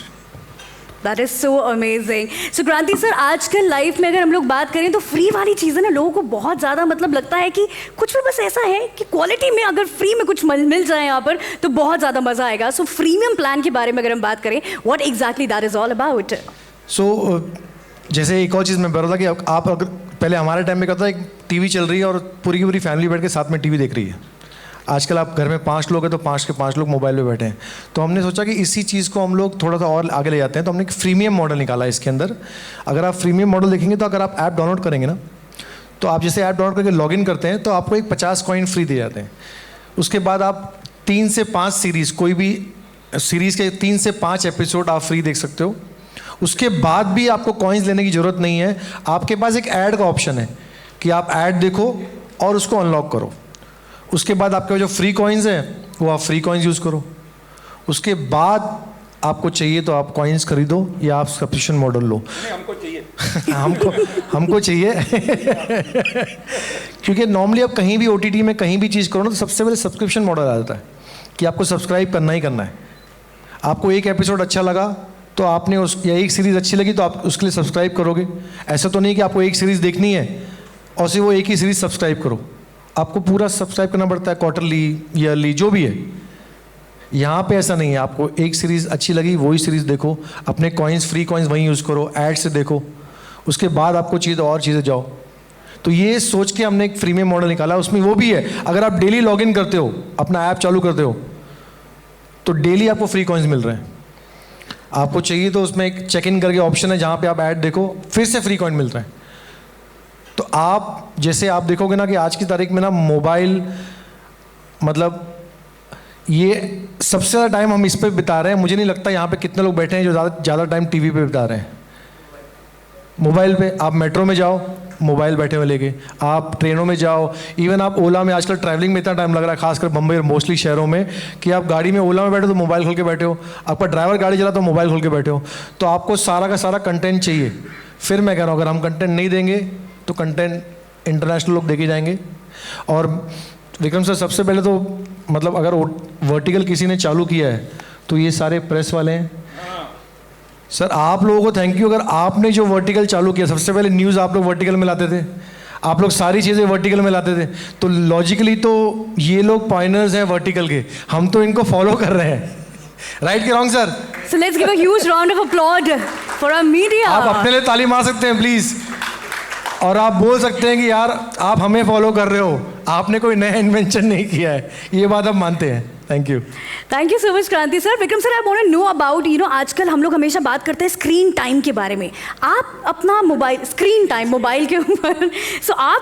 That is so amazing. So क्रांति sir, आजकल life में अगर हम लोग बात करें तो free वाली चीज़ें ना लोगों को बहुत ज़्यादा मतलब लगता है कि कुछ भी बस ऐसा है कि क्वालिटी में अगर फ्री में कुछ मिल जाए यहाँ पर तो बहुत ज़्यादा मज़ा आएगा। सो प्रीमियम प्लान के बारे में अगर हम बात करें, what exactly that is all about? So जैसे एक और चीज़ मैं बता रहा था कि आप अगर पहले हमारे टाइम में कहता था एक टीवी चल रही है और पूरी की पूरी फैमिली बैठ के साथ में टीवी देख रही है। आजकल आप घर में 5 लोग हैं तो 5 के 5 लोग मोबाइल पे बैठे हैं। तो हमने सोचा कि इसी चीज़ को हम लोग थोड़ा सा और आगे ले जाते हैं, तो हमने एक फ्रीमियम मॉडल निकाला इसके अंदर। अगर आप फ्रीमियम मॉडल देखेंगे तो अगर आप ऐप डाउनलोड करेंगे ना, तो आप जैसे ऐप डाउनलोड करके लॉगिन करते हैं तो आपको एक 50 कॉइन फ्री दिए जाते हैं। उसके बाद आप 3 से 5 सीरीज़, कोई भी सीरीज़ के 3 से 5 एपिसोड आप फ्री देख सकते हो। उसके बाद भी आपको कॉइन्स लेने की ज़रूरत नहीं है। आपके पास एक ऐड का ऑप्शन है कि आप ऐड देखो और उसको अनलॉक करो। उसके बाद आपके जो फ्री कॉइन्स हैं वो आप फ्री कॉइन्स यूज़ करो। उसके बाद आपको चाहिए तो आप कॉइन्स खरीदो या आप सब्सक्रिप्शन मॉडल लो। हमको चाहिए हमको चाहिए क्योंकि नॉर्मली आप कहीं भी OTT में कहीं भी चीज़ करो ना तो सबसे पहले सब्सक्रिप्शन मॉडल आ जाता है कि आपको सब्सक्राइब करना ही करना है। आपको एक एपिसोड अच्छा लगा तो आपने या एक सीरीज़ अच्छी लगी तो आप उसके लिए सब्सक्राइब करोगे। ऐसा तो नहीं कि आपको एक सीरीज़ देखनी है और सिर्फ वो एक ही सीरीज़ सब्सक्राइब करो। आपको पूरा सब्सक्राइब करना पड़ता है, क्वार्टरली, ईयरली, जो भी है। यहाँ पे ऐसा नहीं है, आपको एक सीरीज़ अच्छी लगी वही सीरीज़ देखो, अपने कॉइन्स, फ्री कॉइन्स वहीं यूज़ करो, ऐड से देखो, उसके बाद आपको चाहिए तो और चीज़ें जाओ। तो ये सोच के हमने एक प्रीमियम मॉडल निकाला। उसमें वो भी है, अगर आप डेली लॉगिन करते हो, अपना ऐप चालू करते हो, तो डेली आपको फ्री कॉइन्स मिल रहे हैं। आपको चाहिए तो उसमें एक चेक इन करके ऑप्शन है जहाँ पे आप ऐड देखो, फिर से फ्री कॉइन मिल रहे हैं। तो आप जैसे आप देखोगे ना कि आज की तारीख में ना मोबाइल, मतलब ये सबसे ज़्यादा टाइम हम इस पे बिता रहे हैं। मुझे नहीं लगता यहाँ पे कितने लोग बैठे हैं जो ज़्यादा टाइम टीवी पे बिता रहे हैं। मोबाइल पे आप मेट्रो में जाओ, मोबाइल बैठे हुए लेके, आप ट्रेनों में जाओ, इवन आप ओला में, आजकल ट्रैवलिंग में इतना टाइम लग रहा है खासकर बम्बई और मोस्टली शहरों में, कि आप गाड़ी में ओला में बैठे तो मोबाइल खोल के बैठे हो, आपका ड्राइवर गाड़ी चला तो मोबाइल खोल के बैठे हो। तो आपको सारा का सारा कंटेंट चाहिए। फिर मैं कह रहा हूँ अगर हम कंटेंट नहीं देंगे तो कंटेंट इंटरनेशनल लोग देखे जाएंगे। और विक्रम सर, सबसे पहले तो मतलब अगर वर्टिकल किसी ने चालू किया है तो ये सारे प्रेस वाले हैं। सर आप लोगों को थैंक यू, अगर आपने जो वर्टिकल चालू किया, सबसे पहले न्यूज़ आप लोग वर्टिकल में लाते थे, आप लोग सारी चीज़ें वर्टिकल में लाते थे, तो लॉजिकली तो ये लोग पॉइनर्स हैं वर्टिकल के, हम तो इनको फॉलो कर रहे हैं। राइट कि wrong sir? So let's give a huge round of applaud for our media. आप अपने लिए ताली मार सकते हैं प्लीज़, और आप बोल सकते हैं कि यार आप हमें फॉलो कर रहे हो, आपने कोई नया इन्वेंशन नहीं किया है, ये बात आप मानते हैं। Thank you so much Kranti sir. Vikram sir, I want to know about, आजकल हम लोग हमेशा बात करते हैं स्क्रीन टाइम के बारे में। आप अपना मोबाइल स्क्रीन टाइम मोबाइल के ऊपर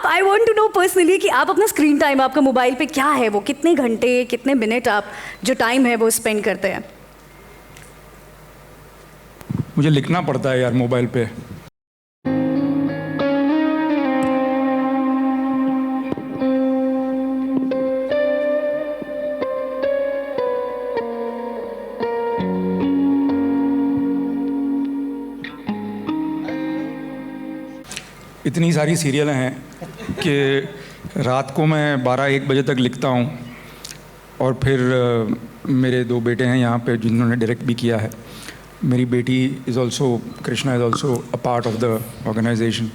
I want to know personally कि आप अपना स्क्रीन टाइम आपका मोबाइल पे क्या है, वो कितने घंटे, कितने मिनट आप जो टाइम है वो स्पेंड करते हैं? मुझे लिखना पड़ता है यार मोबाइल पे। इतनी सारी सीरियलें हैं कि रात को मैं 12-1 बजे तक लिखता हूँ। और फिर मेरे 2 बेटे हैं यहाँ पे जिन्होंने डायरेक्ट भी किया है। मेरी बेटी is also, Krishna is also a part of the organisation.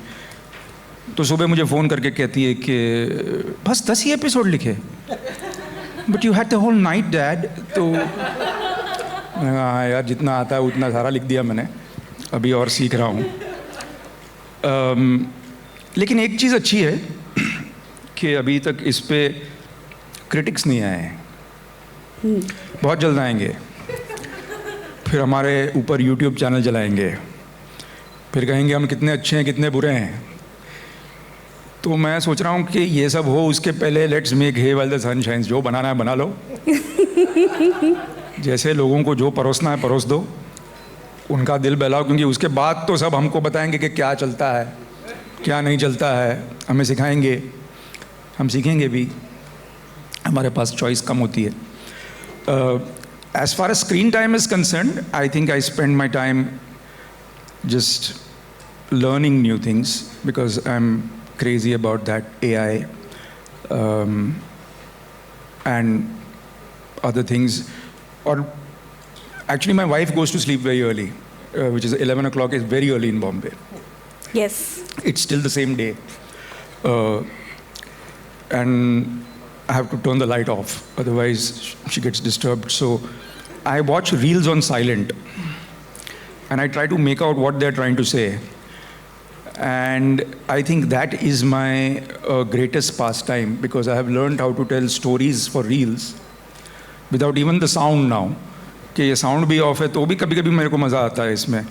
तो सुबह मुझे फ़ोन करके कहती है कि बस 10 ही एपिसोड लिखे, but you had the whole night dad. तो हाँ यार, जितना आता है उतना सारा लिख दिया मैंने, अभी और सीख रहा हूँ। लेकिन एक चीज़ अच्छी है कि अभी तक इस पे क्रिटिक्स नहीं आए हैं, बहुत जल्द आएंगे। फिर हमारे ऊपर यूट्यूब चैनल चलाएंगे, फिर कहेंगे हम कितने अच्छे हैं कितने बुरे हैं। तो मैं सोच रहा हूँ कि ये सब हो उसके पहले let's make hay while the sun shines. जो बनाना है बना लो, जैसे लोगों को जो परोसना है परोस दो, उनका दिल बहलाओ, क्योंकि उसके बाद तो सब हमको बताएंगे कि क्या चलता है क्या नहीं चलता है, हमें सिखाएंगे, हम सीखेंगे भी, हमारे पास चॉइस कम होती है। As far as screen time is concerned, I think I spend my time just learning new things because I'm crazy about that AI and other things. Or actually my wife goes to sleep very early, which is 11 o'clock is very early in Bombay. Yes. It's still the same day. And I have to turn the light off, otherwise she gets disturbed. So I watch reels on silent and I try to make out what they're trying to say. And I think that is my greatest pastime, because I have learned how to tell stories for reels without even the sound now. कि ये sound भी off है तो भी कभी-कभी मेरे को मज़ा आता है इसमें.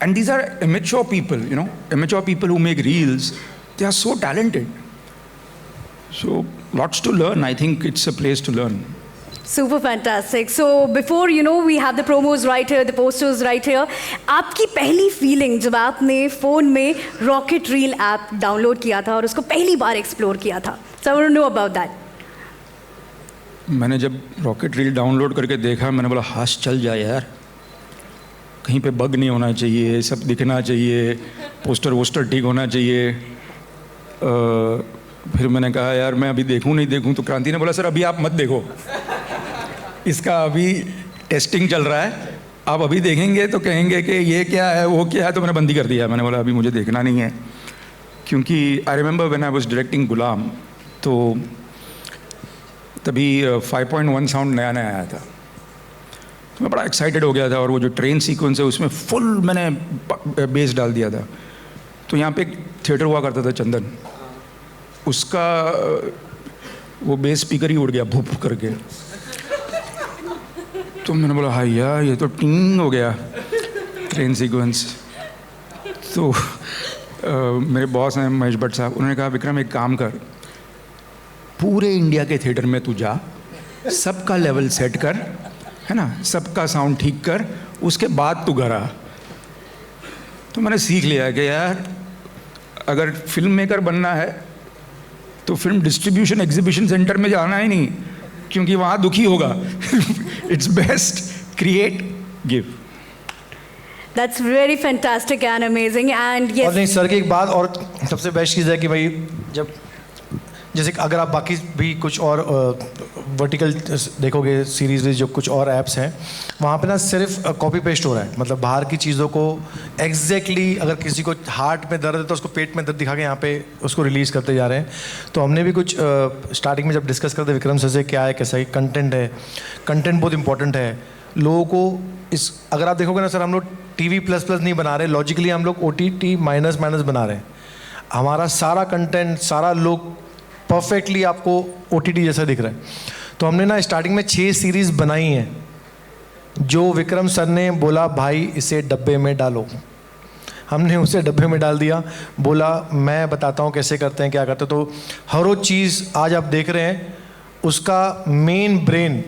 And these are immature people, you know, immature people who make reels. They are so talented. So lots to learn. I think it's a place to learn. Super fantastic. So before, you know, we have the promos right here, the posters right here. आपकी पहली feeling जब आपने phone में Rocket Reel app download किया था और उसको पहली बार एक्सप्लोर किया था. So I want to know about that. मैंने जब Rocket Reel डाउनलोड करके देखा, मैंने बोला हाश चल जाए यार, कहीं पे बग नहीं होना चाहिए, सब दिखना चाहिए, पोस्टर वोस्टर ठीक होना चाहिए. फिर मैंने कहा यार मैं अभी देखूं नहीं देखूं, तो क्रांति ने बोला सर अभी आप मत देखो, इसका अभी टेस्टिंग चल रहा है, आप अभी देखेंगे तो कहेंगे कि ये क्या है वो क्या है. तो मैंने बंद ही कर दिया. मैंने बोला अभी मुझे देखना नहीं है, क्योंकि I remember when I was directing Ghulam, तो तभी 5.1 साउंड नया नया आया था, तो मैं बड़ा एक्साइटेड हो गया था. और वो जो ट्रेन सीक्वेंस है उसमें फुल मैंने बेस डाल दिया था. तो यहाँ पे एक थिएटर हुआ करता था चंदन, उसका वो बेस स्पीकर ही उड़ गया भूप करके. तो मैंने बोला हाँ यार ये तो टिंग हो गया ट्रेन सीक्वेंस. तो मेरे बॉस हैं महेश भट्ट साहब, उन्होंने कहा विक्रम एक काम कर, पूरे इंडिया के थिएटर में तू जा, सबका लेवल सेट कर, है ना, सबका साउंड ठीक कर, उसके बाद तू घर आ. तो मैंने सीख लिया कि यार अगर फिल्म मेकर बनना है तो फिल्म डिस्ट्रीब्यूशन एग्जीबिशन सेंटर में जाना ही नहीं, क्योंकि वहाँ दुखी होगा. It's best create give. That's very fantastic and amazing. And yes. और नहीं सर की एक बात और सबसे बेस्ट चीज़ है कि भाई जब जैसे अगर आप बाकी भी कुछ और वर्टिकल देखोगे सीरीज जो कुछ और ऐप्स हैं, वहाँ पे ना सिर्फ कॉपी पेस्ट हो रहा है. मतलब बाहर की चीज़ों को एग्जैक्टली अगर किसी को हार्ट में दर्द है तो उसको पेट में दर्द दिखा के यहाँ पे उसको रिलीज़ करते जा रहे हैं. तो हमने भी कुछ स्टार्टिंग में जब डिस्कस करते विक्रम सर से क्या है कैसा है, कंटेंट है, कंटेंट बहुत इंपॉर्टेंट है. लोगों को इस अगर आप देखोगे ना सर, हम लोग TV++ नहीं बना रहे, लॉजिकली हम लोग OTT माइनस बना रहे हैं. हमारा सारा कंटेंट सारा लुक परफेक्टली आपको OTT जैसा दिख रहा है. तो हमने ना स्टार्टिंग में 6 सीरीज़ बनाई हैं, जो विक्रम सर ने बोला भाई इसे डब्बे में डालो. हमने उसे डब्बे में डाल दिया, बोला मैं बताता हूँ कैसे करते हैं क्या करते हैं. तो हर वो चीज़ आज आप देख रहे हैं, उसका मेन ब्रेन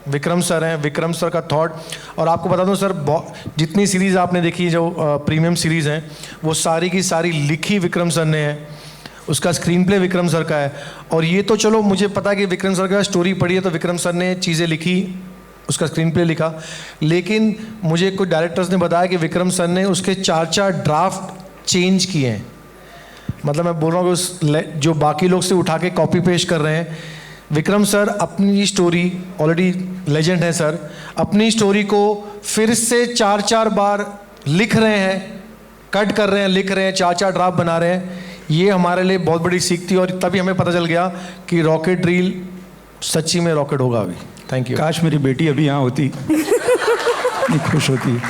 विक्रम सर हैं, विक्रम सर का थॉट. और आपको बता दूं सर, जितनी सीरीज़ आपने देखी जो प्रीमियम सीरीज़ हैं, वो सारी की सारी लिखी विक्रम सर ने है, उसका स्क्रीन प्ले विक्रम सर का है. और ये तो चलो मुझे पता है कि विक्रम सर का स्टोरी पढ़ी है तो विक्रम सर ने चीज़ें लिखी, उसका स्क्रीन प्ले लिखा. लेकिन मुझे कुछ डायरेक्टर्स ने बताया कि विक्रम सर ने उसके 4 ड्राफ्ट चेंज किए हैं. मतलब मैं बोल रहा हूँ कि उस जो बाकी लोग से उठा के कॉपी पेस्ट कर रहे हैं, विक्रम सर अपनी स्टोरी ऑलरेडी लेजेंड है सर, अपनी स्टोरी को फिर से 4 बार लिख रहे हैं, कट कर रहे हैं, लिख रहे हैं, 4 ड्राफ्ट बना रहे हैं. ये हमारे लिए बहुत बड़ी सीख थी और तभी हमें पता चल गया कि रॉकेट रील सच्ची में रॉकेट होगा अभी. Thank you. काश मेरी बेटी अभी यहाँ होती, खुश होती.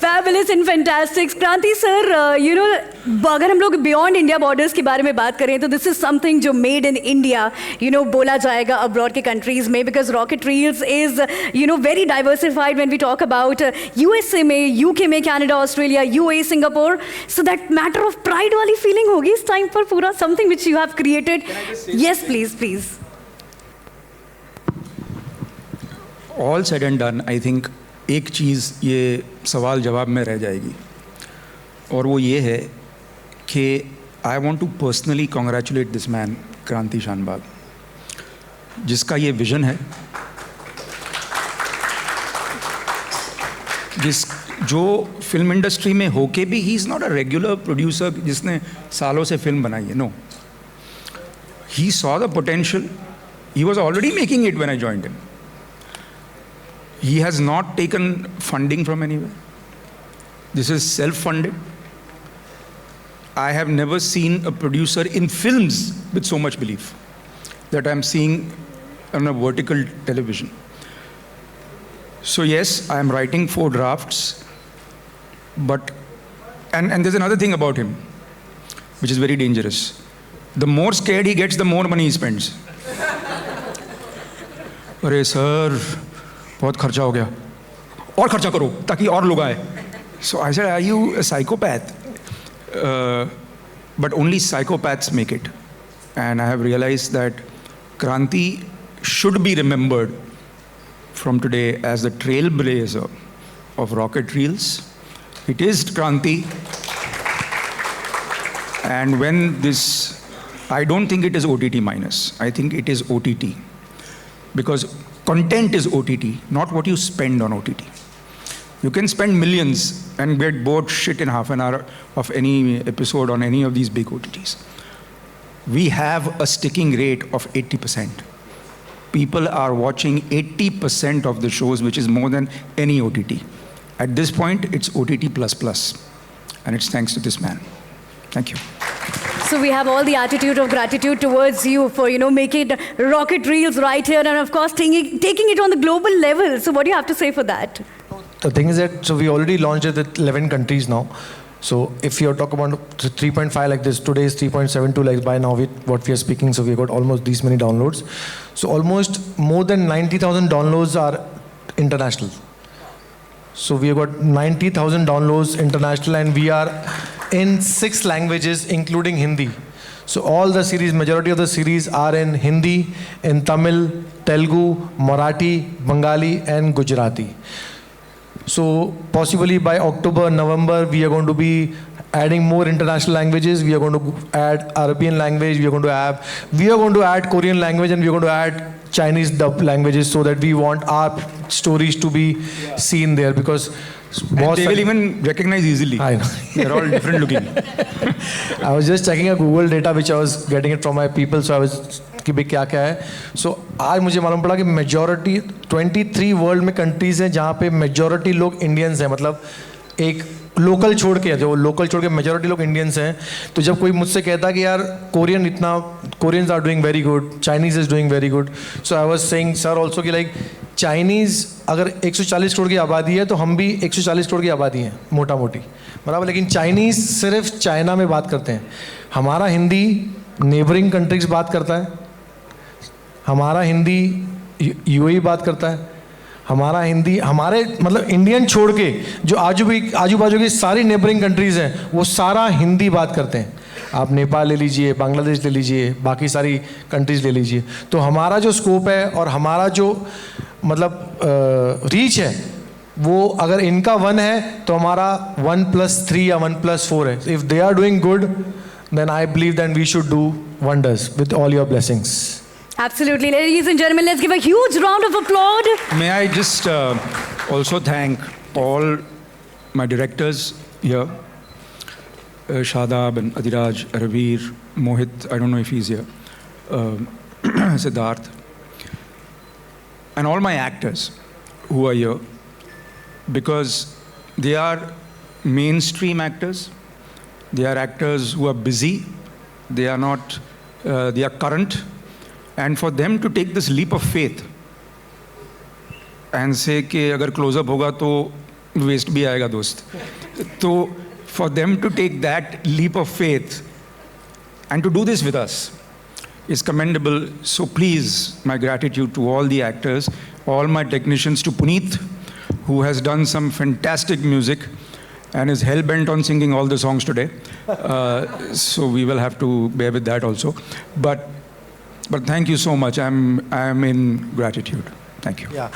Fabulous and fantastic. क्रांति सर, you know, अगर हम लोग बियॉन्ड इंडिया बॉर्डर्स के बारे में बात करें तो दिस इज समथिंग जो made in India, you know, बोला जाएगा अब्रॉड के कंट्रीज में, because Rocket Reels is, you know, very diversified when we talk about USA में, UK में, Canada, Australia, UAE, Singapore. So that matter of pride वाली feeling होगी इस time पर पूरा, something which you have created. Yes please please. All said and done, I think एक चीज़ ये सवाल जवाब में रह जाएगी, और वो ये है कि I want to personally congratulate this man Kranti Shanbhag, जिसका ये विज़न है, जो फिल्म इंडस्ट्री में होके भी he is not a regular producer जिसने सालों से फिल्म बनाई है. No, he saw the potential, he was already making it when I joined him. He has not taken funding from anywhere. This is self-funded. I have never seen a producer in films with so much belief that I'm seeing on a vertical television. So yes, I am writing 4 drafts, but And there's another thing about him, which is very dangerous. The more scared he gets, the more money he spends. अरे sir बहुत खर्चा हो गया, और खर्चा करो ताकि और लोग आए. So I said, are you a psychopath? But only psychopaths make it. And I have realized that Kranti should be remembered from today as the trailblazer of rocket reels. It is Kranti. And when this, I don't think it is OTT minus. I think it is OTT. Because content is OTT, not what you spend on OTT. You can spend millions and get bored shit in half an hour of any episode on any of these big OTTs. We have a sticking rate of 80%. People are watching 80% of the shows, which is more than any OTT. At this point, it's OTT++. And it's thanks to this man. Thank you. So we have all the attitude of gratitude towards you for, making rocket reels right here and, of course, taking it on the global level. So what do you have to say for that? The thing is that, so we already launched it with 11 countries now. So if you're talking about 3.5 like this, today is 3.72 like by now with what we are speaking, so we got almost these many downloads. So almost more than 90,000 downloads are international. So we have got 90,000 downloads international, and we are in 6 languages, including Hindi. So all the series, majority of the series are in Hindi, in Tamil, Telugu, Marathi, Bengali, and Gujarati. So possibly by October, November, we are going to be adding more international languages. We are going to add Arabian language. We are going to add Korean language, and we are going to add Chinese dub languages, so that we want our stories to be seen there, because and they will even recognize easily. I know. They're all different looking. I was just checking a Google data, which I was getting it from my people, so I was कि भाई क्या क्या है. सो आज मुझे मालूम पड़ा कि मेजॉरिटी 23 वर्ल्ड में कंट्रीज हैं जहाँ पे मेजॉरिटी लोग इंडियंस हैं. मतलब एक लोकल छोड़ के, जो लोकल छोड़ के मेजॉरिटी लोग इंडियंस हैं. तो जब कोई मुझसे कहता कि यार Koreans are doing very good, Chinese is doing very good, so I was saying sir also कि लाइक चाइनीज़ अगर 140 करोड़ की आबादी है तो हम भी 140 करोड़ की आबादी हैं मोटा मोटी, बराबर. लेकिन चाइनीज़ सिर्फ चाइना में बात करते हैं. हमारा हिंदी नेबरिंग कंट्रीज बात करता है, हमारा हिंदी यूएई बात करता है, हमारा हिंदी हमारे मतलब इंडियन छोड़ के जो आजू बाजू की सारी नेबरिंग कंट्रीज़ हैं वो सारा हिंदी बात करते हैं. आप नेपाल ले लीजिए, बांग्लादेश ले लीजिए, बाकी सारी कंट्रीज़ ले लीजिए. तो हमारा जो स्कोप है और हमारा जो मतलब रीच है वो अगर इनका 1 है तो हमारा 1+3 या 1+4 है. If they are doing good, then I believe that we should do wonders with all your blessings. Absolutely. Ladies and gentlemen, let's give a huge round of applause. May I just also thank all my directors here, Shadab and Adiraj, Ravir, Mohit, I don't know if he's here, Siddharth, and all my actors who are here, because they are mainstream actors. They are actors who are busy. They are not, they are current. And for them to take this leap of faith and say कि अगर close-up होगा तो waste भी आएगा दोस्त. तो for them to take that leap of faith and to do this with us is commendable. So please, my gratitude to all the actors, all my technicians, to Puneet, who has done some fantastic music and is hell-bent on singing all the songs today. So we will have to bear with that also. But thank you so much. I'm in gratitude. Thank you. Yeah.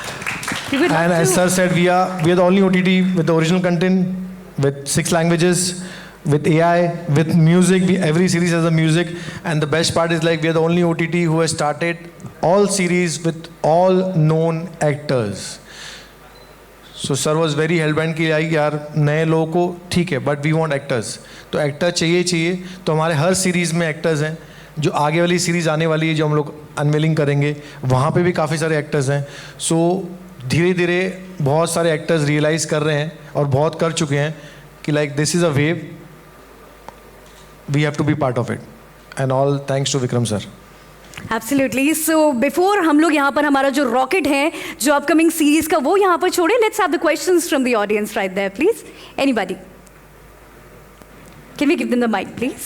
And as sir said, we are the only OTT with the original content, with 6 languages, with AI, with music. Every series has a music. And the best part is like we are the only OTT who has started all series with all known actors. So sir was very hell-bent कि यार नए लोगों को ठीक है, but we want actors. तो actor चाहिए. तो हमारे हर सीरीज़ में एक्टर्स हैं. जो आगे वाली सीरीज़ आने वाली है जो हम लोग अनवेलिंग करेंगे, वहाँ पे भी काफ़ी सारे एक्टर्स हैं. सो धीरे धीरे बहुत सारे एक्टर्स रियलाइज़ कर रहे हैं और बहुत कर चुके हैं कि like this is a wave, we have to be part of it. And all thanks to Vikram sir. Absolutely. So before हम लोग यहाँ पर हमारा जो रॉकेट है जो अपकमिंग सीरीज का वो यहाँ पर छोड़े, let's have the questions from the audience right there please. Anybody? Can we give them the mic, please?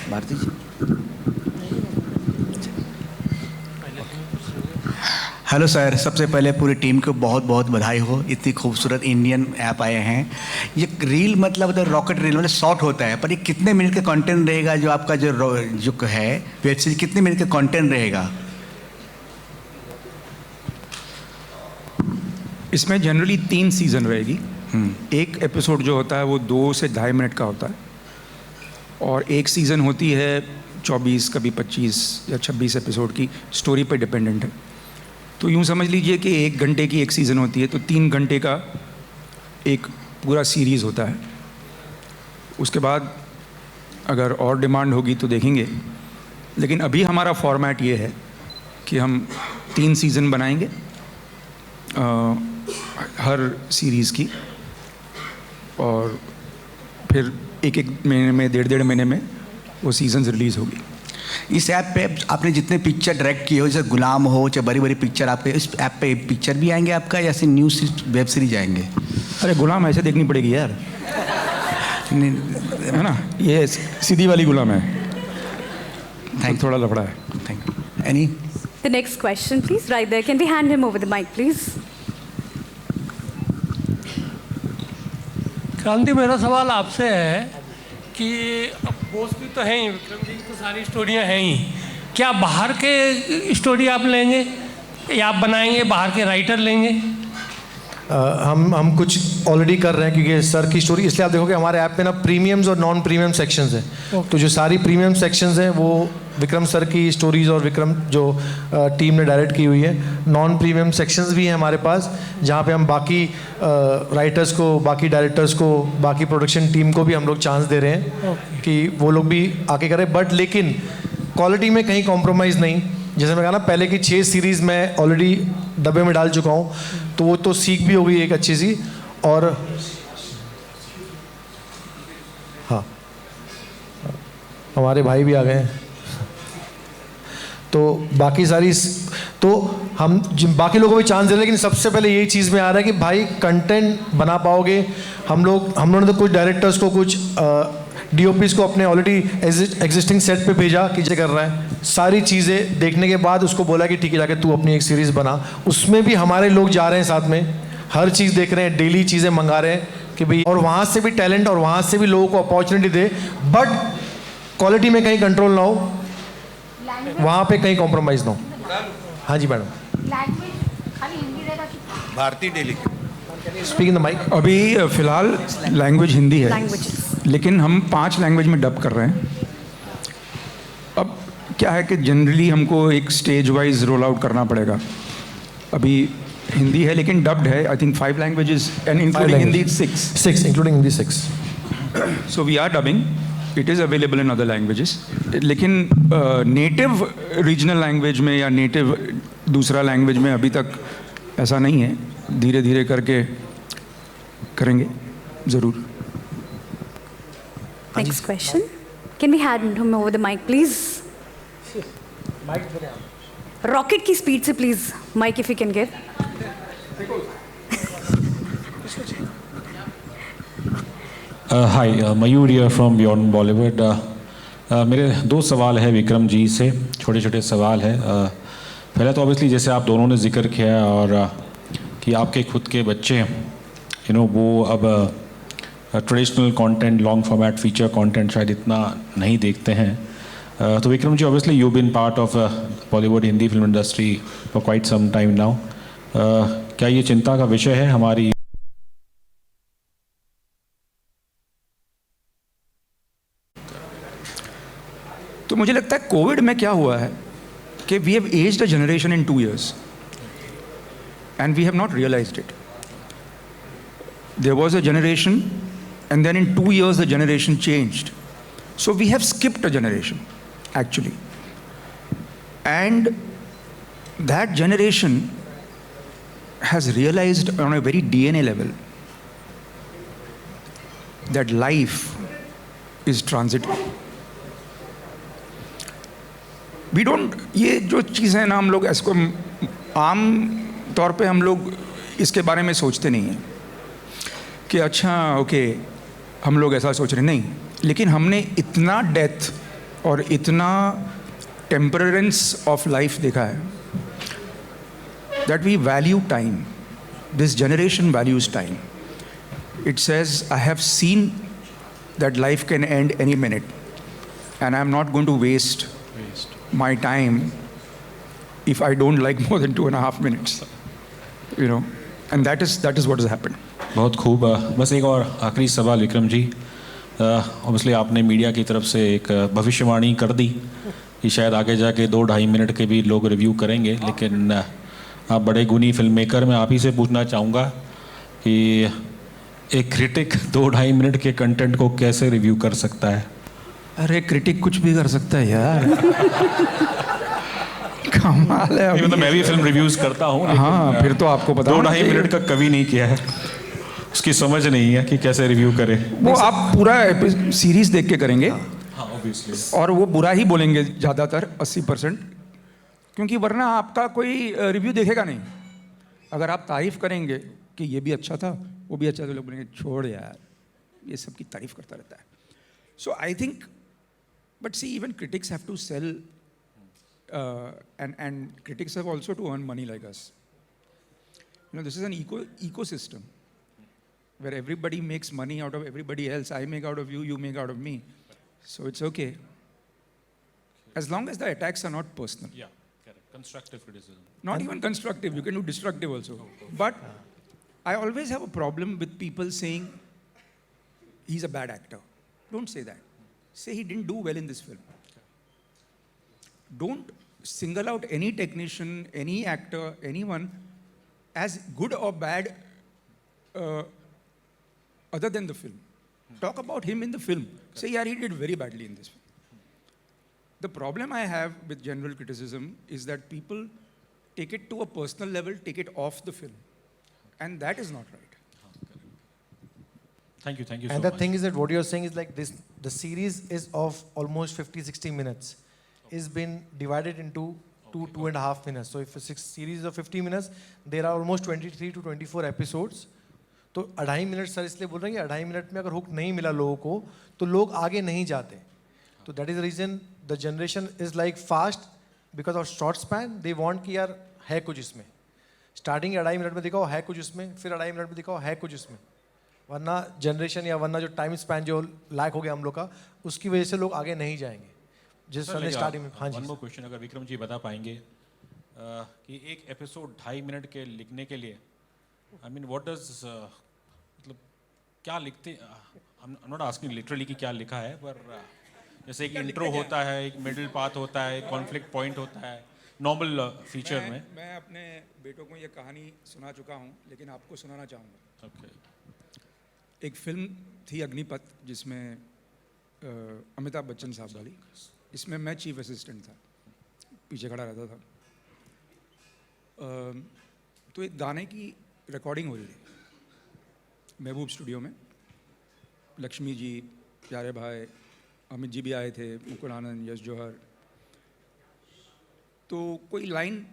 Bharti ji, hello sir. सबसे पहले पूरी टीम को बहुत बहुत बधाई हो, इतनी खूबसूरत इंडियन ऐप आए हैं। ये रील मतलब रॉकेट रील मतलब शॉर्ट होता है, पर ये कितने मिनट का कंटेंट रहेगा? जो आपका जो है वेब सीरीज, कितने मिनट का कंटेंट रहेगा? इसमें जनरली 3 सीज़न रहेगी। एक एपिसोड जो होता है वो 2 से 2.5 मिनट का होता है, और एक सीज़न होती है 24, कभी 25 या 26 एपिसोड की। स्टोरी पे डिपेंडेंट है। तो यूँ समझ लीजिए कि 1 घंटे की एक सीज़न होती है, तो 3 घंटे का एक पूरा सीरीज़ होता है। उसके बाद अगर और डिमांड होगी तो देखेंगे, लेकिन अभी हमारा फॉर्मेट ये है कि हम 3 सीज़न बनाएंगे हर सीरीज़ की, और फिर एक महीने में, 1.5 महीने में वो सीजन्स रिलीज़ होगी। इस ऐप पे आपने जितने पिक्चर डायरेक्ट किए हो, जैसे गुलाम हो, चाहे बड़ी बड़ी पिक्चर, आपके इस ऐप पे पिक्चर भी आएंगे आपका, या ऐसे न्यूज़ वेब सीरीज आएंगे? अरे गुलाम ऐसे देखनी पड़ेगी यार, है ना? ये सीधी वाली गुलाम है। थैंक, थोड़ा लफड़ा है। Thank you. Any The next question, please, right there. Can we hand him over the mic, please? क्रांति, मेरा सवाल आपसे है कि अब बॉस भी तो हैं ही, विक्रम जी की तो सारी स्टोरियाँ हैं ही, क्या बाहर के स्टोरी आप लेंगे या आप बनाएंगे, बाहर के राइटर लेंगे? हम कुछ ऑलरेडी कर रहे हैं, क्योंकि सर की स्टोरी, इसलिए आप देखोगे हमारे ऐप पे ना प्रीमियम्स और नॉन प्रीमियम सेक्शंस हैं। तो जो सारी प्रीमियम सेक्शंस हैं वो विक्रम सर की स्टोरीज़ और विक्रम जो टीम ने डायरेक्ट की हुई है। नॉन प्रीमियम सेक्शंस भी हैं हमारे पास, जहाँ पे हम बाकी राइटर्स को, बाकी डायरेक्टर्स को, बाकी प्रोडक्शन टीम को भी हम लोग चांस दे रहे हैं कि वो लोग भी आके करें, बट लेकिन क्वालिटी में कहीं कॉम्प्रोमाइज़ नहीं। जैसे मैं कहा ना, पहले की 6 सीरीज़ मैं ऑलरेडी डब्बे में डाल चुका हूँ, तो वो तो सीख भी हो गई एक अच्छी सी। और हाँ, हमारे भाई भी आ गए हैं, तो बाकी सारी, तो हम बाकी लोगों को भी चांस दे रहे हैं, लेकिन सबसे पहले यही चीज़ में आ रहा है कि भाई कंटेंट बना पाओगे। हम लोगों ने तो कुछ डायरेक्टर्स को, कुछ DOPs को अपने ऑलरेडी एग्जिस्टिंग सेट पे भेजा कि ये कर रहा है, सारी चीज़ें देखने के बाद उसको बोला कि ठीक है, जाके तू अपनी एक सीरीज़ बना। उसमें भी हमारे लोग जा रहे हैं साथ में, हर चीज़ देख रहे हैं, डेली चीज़ें मंगा रहे हैं कि भाई, और वहाँ से भी टैलेंट और वहाँ से भी लोगों को अपॉर्चुनिटी दे, बट क्वालिटी में कहीं कंट्रोल ना हो, वहाँ पे कहीं कॉम्प्रोमाइज़ ना हो। हाँ जी madam. Bharti daily speaking the mic. अभी फ़िलहाल लैंग्वेज हिंदी है, लेकिन हम 5 लैंग्वेज में डब कर रहे हैं। अब क्या है कि जनरली हमको एक स्टेज वाइज रोल आउट करना पड़ेगा। अभी हिंदी है लेकिन डब्ड है, I think 5 languages and including Hindi 6 including Hindi 6। So we are dubbing, it is available in other languages, लेकिन नेटिव रीजनल लैंग्वेज में या नेटिव दूसरा लैंग्वेज में अभी तक ऐसा नहीं है। धीरे धीरे करके करेंगे ज़रूर। Next question. Can we hand him over the mic, please? Rocket की स्पीड से please, mic if you can give. Hi, Mayur here from Beyond Bollywood. मेरे 2 सवाल है विक्रम जी से, छोटे छोटे सवाल है। पहले तो ऑब्वियसली जैसे आप दोनों ने जिक्र किया और कि आपके खुद के बच्चे वो अब traditional content, long format feature content शायद इतना नहीं देखते हैं। तो Vikram ji, obviously you been part of Bollywood Hindi film industry for quite some time now. क्या ये चिंता का विषय है हमारी? तो मुझे लगता है कोविड में क्या हुआ है कि we have aged a generation in 2 years and we have not realized it. There was a generation and then in 2 years the generation changed. So we have skipped a generation actually. And that generation has realized on a very DNA level that life is transitory. We don't, ये जो चीज़ है ना, हम लोग इसको आम तौर पे हम लोग इसके बारे में सोचते नहीं हैं कि अच्छा ओके हम लोग ऐसा सोच रहे नहीं, लेकिन हमने इतना डेथ और इतना टेम्परेंस ऑफ लाइफ देखा है that we value time. This generation values time. It says I have seen that life can end any minute and I'm not going to waste my time if I don't like more than 2.5 minutes, you know, and that is what has happened. बहुत खूब. बस एक और आखिरी सवाल Vikram ji. Obviously आपने media की तरफ से एक भविष्यवाणी कर दी कि शायद आगे जाके 2-2.5 मिनट के भी लोग रिव्यू करेंगे, लेकिन आप बड़े गुनी फिल्म मेकर, मैं आप ही से पूछना चाहूँगा कि एक क्रिटिक 2-2.5 मिनट के कंटेंट को कैसे रिव्यू कर सकता है? अरे क्रिटिक कुछ भी कर सकता है यार. कमाल है. मतलब मैं भी फिल्म रिव्यूज करता हूँ. हाँ, फिर तो आपको पता 2-2.5 मिनट का कभी नहीं किया है, उसकी समझ नहीं है कि कैसे रिव्यू करें. वो आप पूरा सीरीज देख के करेंगे. हाँ ऑब्वियसली. और वो बुरा ही बोलेंगे ज़्यादातर 80%, क्योंकि वरना आपका कोई रिव्यू देखेगा नहीं. अगर आप तारीफ करेंगे कि ये भी अच्छा था वो भी अच्छा था, लोग बोलेंगे छोड़ यार ये सब की तारीफ करता रहता है. So I think, but see, even critics have to sell, and critics have also to earn money like us. You know, this is an ecosystem where everybody makes money out of everybody else. I make out of you, you make out of me. So it's okay. As long as the attacks are not personal. Yeah, correct. Constructive criticism. Not even constructive, you can do destructive also. But I always have a problem with people saying he's a bad actor. Don't say that. Say he didn't do well in this film. Don't single out any technician, any actor, anyone as good or bad other than the film. Talk about him in the film. Say, yeah, he did very badly in this film. The problem I have with general criticism is that people take it to a personal level, take it off the film. And that is not right. Thank you so and much. the thing is that what you're saying is like this, the series is of almost 50-60 minutes. It's been divided into 2.5 minutes. So if a series of 50 minutes, there are almost 23 to 24 episodes. तो 2.5 minute sir इसलिए बोल रहे हैं कि 2.5 minute में अगर hook नहीं मिला लोगों को तो लोग आगे नहीं जाते. तो that is the reason the generation is like fast because of short span. They want कि यार है कुछ इसमें. स्टार्टिंग 2.5 मिनट में दिखाओ है कुछ इसमें, फिर 2.5 मिनट में दिखाओ है कुछ इसमें. वरना जनरेशन या वरना जो टाइम स्पैन जो लैक हो गया हम लोग का, उसकी वजह से लोग आगे नहीं जाएंगे. जिस सर ने स्टार्टिंग में. हाँ जी. वन मोर क्वेश्चन, अगर विक्रम जी बता पाएंगे कि एक एपिसोड 2.5 मिनट के लिखने के लिए, आई मीन व्हाट डज, मतलब क्या लिखते, I am not asking literally कि क्या लिखा है, पर जैसे एक इंट्रो होता है, एक मिडिल पाथ होता है, एक कॉन्फ्लिक्ट पॉइंट होता है नॉर्मल फीचर में. मैं अपने बेटों को ये कहानी सुना चुका हूँ, लेकिन आपको सुनाना चाहूँगा. ओके. एक फिल्म थी अग्निपथ, जिसमें अमिताभ बच्चन साहब वाली. इसमें मैं चीफ असिस्टेंट था, पीछे खड़ा रहता था. तो एक गाने की रिकॉर्डिंग हो रही थी महबूब स्टूडियो में. लक्ष्मी जी, प्यारे भाई, अमित जी भी आए थे, मुकुल आनंद, यश जौहर. तो कोई लाइन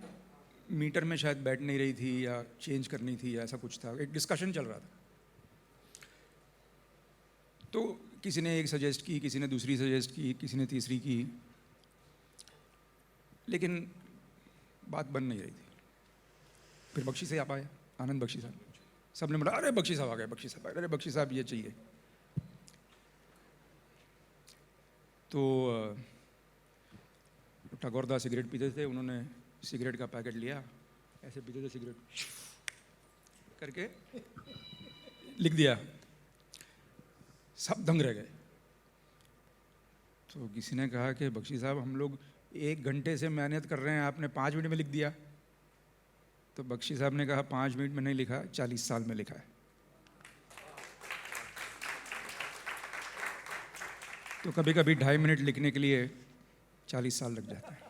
मीटर में शायद बैठ नहीं रही थी या चेंज करनी थी या ऐसा कुछ था. एक डिस्कशन चल रहा था. तो किसी ने एक सजेस्ट की, किसी ने दूसरी सजेस्ट की, किसी ने तीसरी की, लेकिन बात बन नहीं रही थी. फिर बख्शी से आप आए, आनंद बख्शी साहब. सबने बोला अरे बख्शी साहब आ गए, बख्शी साहब, अरे बख्शी साहब ये चाहिए. तो टगोरदा सिगरेट पीते थे, उन्होंने सिगरेट का पैकेट लिया, ऐसे पीते थे सिगरेट करके लिख दिया. सब दंग रह गए. तो किसी ने कहा कि बख्शी साहब हम लोग 1 घंटे से मेहनत कर रहे हैं, आपने 5 मिनट में लिख दिया. तो बख्शी साहब ने कहा 5 मिनट में नहीं लिखा, 40 साल में लिखा है. तो कभी कभी 2.5 मिनट लिखने के लिए 40 साल लग जाता है.